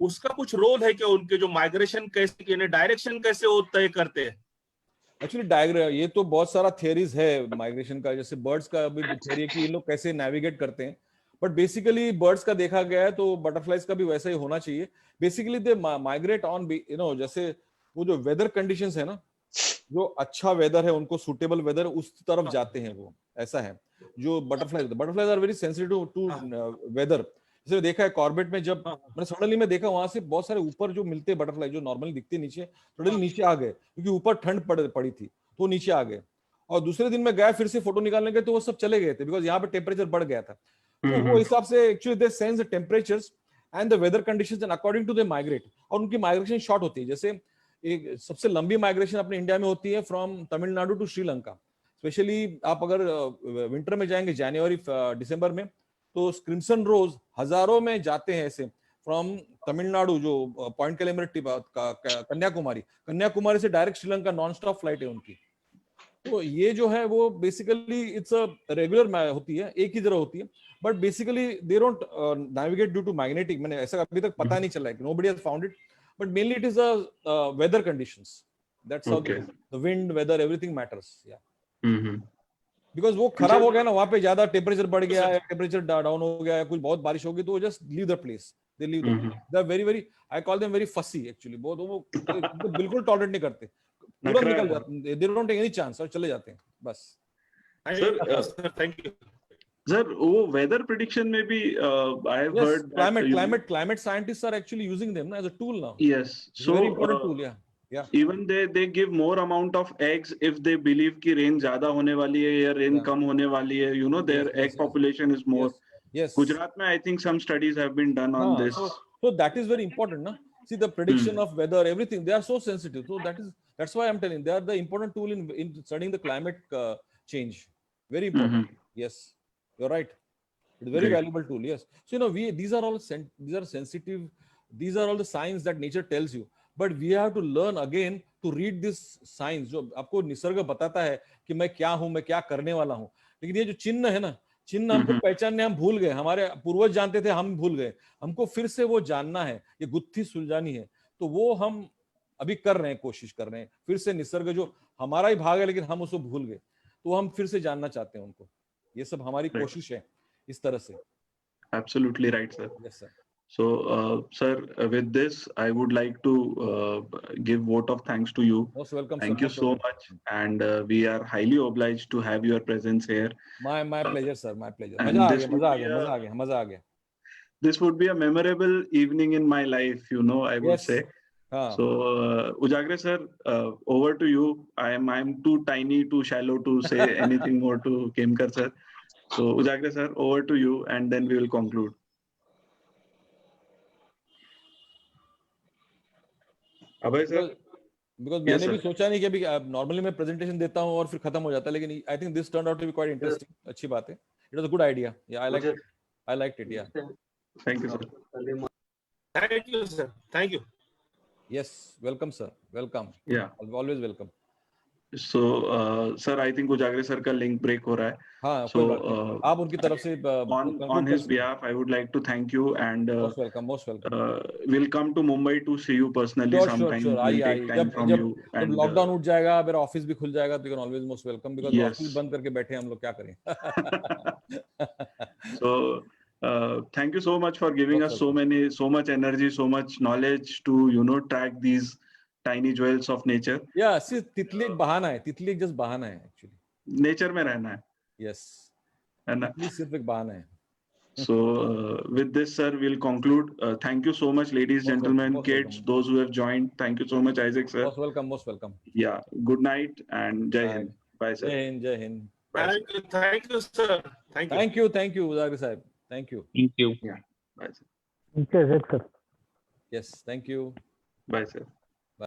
[SPEAKER 1] उसका कुछ रोल है क्या? उनके जो माइग्रेशन कैसे, डायरेक्शन कैसे वो तय करते हैं?
[SPEAKER 3] एक्चुअली डायग्राम, ये तो बहुत सारा थियरीज है माइग्रेशन का। जैसे बर्ड्स का भी थियरी है कि ये लोग कैसे नेविगेट करते हैं, बट बेसिकली बर्ड्स का देखा गया है तो बटरफ्लाइज का भी वैसा ही होना चाहिए। बेसिकली दे माइग्रेट ऑन, जैसे वो जो वेदर कंडीशंस है ना, जो अच्छा वेदर है, उनको सूटेबल वेदर, उस तरफ जाते हैं वो, ऐसा है। जो butterflies are very sensitive to weather. जैसे देखा है कॉर्बेट में, जब मैंने सडनली में देखा वहां से बहुत सारे ऊपर जो मिलते बटरफ्लाई जो नॉर्मली दिखते नीचे, सडनली नीचे आ गए क्योंकि ऊपर ठंड पड़ी थी, तो नीचे आ गए। और दूसरे दिन में गए फिर से फोटो निकालने गए तो वो सब चले गए थे, बिकॉज यहाँ पे टेम्परेचर बढ़ गया था। तो वो हिसाब से actually they sense the temperatures and the weather conditions and according to they migrate. और उनकी माइग्रेशन शॉर्ट होती है। जैसे एक सबसे लंबी माइग्रेशन अपने इंडिया में होती है from Tamil Nadu to Sri Lanka. Specially आप अगर विंटर में जाएंगे जनवरी दिसंबर में, तो क्रिम्सन रोज हजारों में जाते हैं ऐसे फ्रॉम तमिलनाडु, जो पॉइंट कैलेमर कन्याकुमारी से direct Sri Lanka non stop flight है उनकी। तो ये जो है वो बेसिकली इट्स अ रेगुलर होती है, एक ही तरह होती है, but basically they don't navigate due to magnetic. मैंने ऐसा अभी तक पता नहीं चला है, nobody has found it, but mainly it is a weather conditions, that's how the wind, weather, everything matters. या बिकॉज वो खराब हो गया ना, वहां पे ज्यादा टेम्परेचर बढ़ गया है, टेम्परेचर डाउन हो गया है, कुछ बहुत बारिश होगी, तो वो just leave the place, they leave the place. They are very very, I call them very fussy actually. बहुत वो बिल्कुल टॉलरेट नहीं करते, तुरंत निकल जाते हैं, they don't take any chance और चले जाते हैं बस।
[SPEAKER 1] Sir thank you
[SPEAKER 2] sir. वो वेदर प्रेडिक्शन में भी I have heard
[SPEAKER 3] climate scientists are actually using them as a tool now.
[SPEAKER 2] Yes, so
[SPEAKER 3] very important tool. Yeah.
[SPEAKER 2] Even they give more amount of eggs if they believe कि rain ज्यादा होने वाली है या rain कम होने वाली है, their egg population is more.
[SPEAKER 3] Yes.
[SPEAKER 2] Gujarat में I think some studies have been done on this.
[SPEAKER 3] So that is very important, na? See the prediction of weather, everything, they are so sensitive. So that's why I'm telling, they are the important tool in studying the climate change. Very important. Yes, you're right. It's a very valuable tool. Yes. So these are all sensitive. These are all the signs that nature tells you. But we have to learn again to read this signs जो आपको निसर्ग बताता है कि मैं क्या हूं, मैं क्या करने वाला हूं। लेकिन ये जो चिन्ह है ना, चिन्ह हमको पहचानने हम भूल गए, हमारे पूर्वज जानते थे, हम भूल गए। हमको फिर से वो जानना है, ये गुत्थी सुलझानी है, तो वो हम अभी कर रहे हैं, कोशिश कर रहे हैं। फिर से निसर्ग जो हमारा ही भाग है लेकिन हम उसको भूल गए, तो हम फिर से जानना चाहते हैं उनको। ये सब हमारी कोशिश है इस तरह से।
[SPEAKER 2] Absolutely right, sir.
[SPEAKER 3] Yes, sir.
[SPEAKER 2] So, sir, with this, I would like to give vote of thanks to you.
[SPEAKER 3] Most welcome.
[SPEAKER 2] Thank you so much, and we are highly obliged to have your presence here.
[SPEAKER 3] My pleasure, sir. My pleasure. मजा आ गया.
[SPEAKER 2] This would be a memorable evening in my life, I would say. So, Ujagre sir, over to you. I'm too tiny, too shallow to say anything more to Khemkar sir. So, Ujagre sir, over to you, and then we will conclude. Abhay sir,
[SPEAKER 3] because मैंने भी सोचा नहीं कि अभी नॉर्मली मैं प्रेजेंटेशन देता हूँ और फिर खत्म हो जाता है, लेकिन I think this turned out to be quite interesting. अच्छी बात है. It was a good idea. Yeah I liked it. Yeah
[SPEAKER 2] thank you sir.
[SPEAKER 1] Thank you sir. Thank you.
[SPEAKER 3] Yes, welcome sir. Welcome.
[SPEAKER 2] Yeah
[SPEAKER 3] always welcome.
[SPEAKER 2] So, sir, I think Ujagre sir का link break हो रहा है.
[SPEAKER 3] हाँ,
[SPEAKER 2] So,
[SPEAKER 3] कोई बात नहीं. आप उनकी तरफ से
[SPEAKER 2] on
[SPEAKER 3] conclude कर
[SPEAKER 2] his
[SPEAKER 3] सकते हैं.
[SPEAKER 2] behalf, I would like to thank you, and
[SPEAKER 3] Most welcome, most welcome.
[SPEAKER 2] we'll come to Mumbai to see you personally
[SPEAKER 3] Sure, sure,
[SPEAKER 2] sometime.
[SPEAKER 3] sure.
[SPEAKER 2] We'll
[SPEAKER 3] आइए,
[SPEAKER 2] take
[SPEAKER 3] आइए.
[SPEAKER 2] time
[SPEAKER 3] जब
[SPEAKER 2] from
[SPEAKER 3] जब
[SPEAKER 2] you,
[SPEAKER 3] जब
[SPEAKER 2] and
[SPEAKER 3] लॉकडाउन उठ जाएगा, मेरा ऑफिस भी खुल जाएगा, तो you can always most welcome, because
[SPEAKER 2] Yes.
[SPEAKER 3] Office बंद करके बैठे हैं हम लोग, क्या करें.
[SPEAKER 2] So, thank you so much for giving
[SPEAKER 3] Most
[SPEAKER 2] us so much energy, so much knowledge to, you know, track these tiny jewels of nature.
[SPEAKER 3] या सिर्फ तितली एक बहाना है, तितली एक जस्ट बहाना है एक्चुअली.
[SPEAKER 2] Nature में रहना है,
[SPEAKER 3] यस,
[SPEAKER 2] है ना?
[SPEAKER 3] तितली सिर्फ एक बहाना है.
[SPEAKER 2] So, with this, sir, we'll conclude. Thank you so much, ladies,
[SPEAKER 3] Most welcome,
[SPEAKER 2] gentlemen,
[SPEAKER 3] most
[SPEAKER 2] kids,
[SPEAKER 3] welcome.
[SPEAKER 2] those who have joined. Thank you so much, Isaac, sir.
[SPEAKER 3] Most welcome, most welcome.
[SPEAKER 2] Yeah. Good night and Jai
[SPEAKER 3] Bye.
[SPEAKER 2] Hind. Bye, sir.
[SPEAKER 3] जय हिंद, जय Hind. Bye, sir.
[SPEAKER 1] Thank you, sir. Thank you.
[SPEAKER 3] Thank you, Ujagre साहब. Thank you.
[SPEAKER 2] Bye, sir.
[SPEAKER 6] Okay, sir.
[SPEAKER 3] Yes, thank you.
[SPEAKER 2] Bye, sir.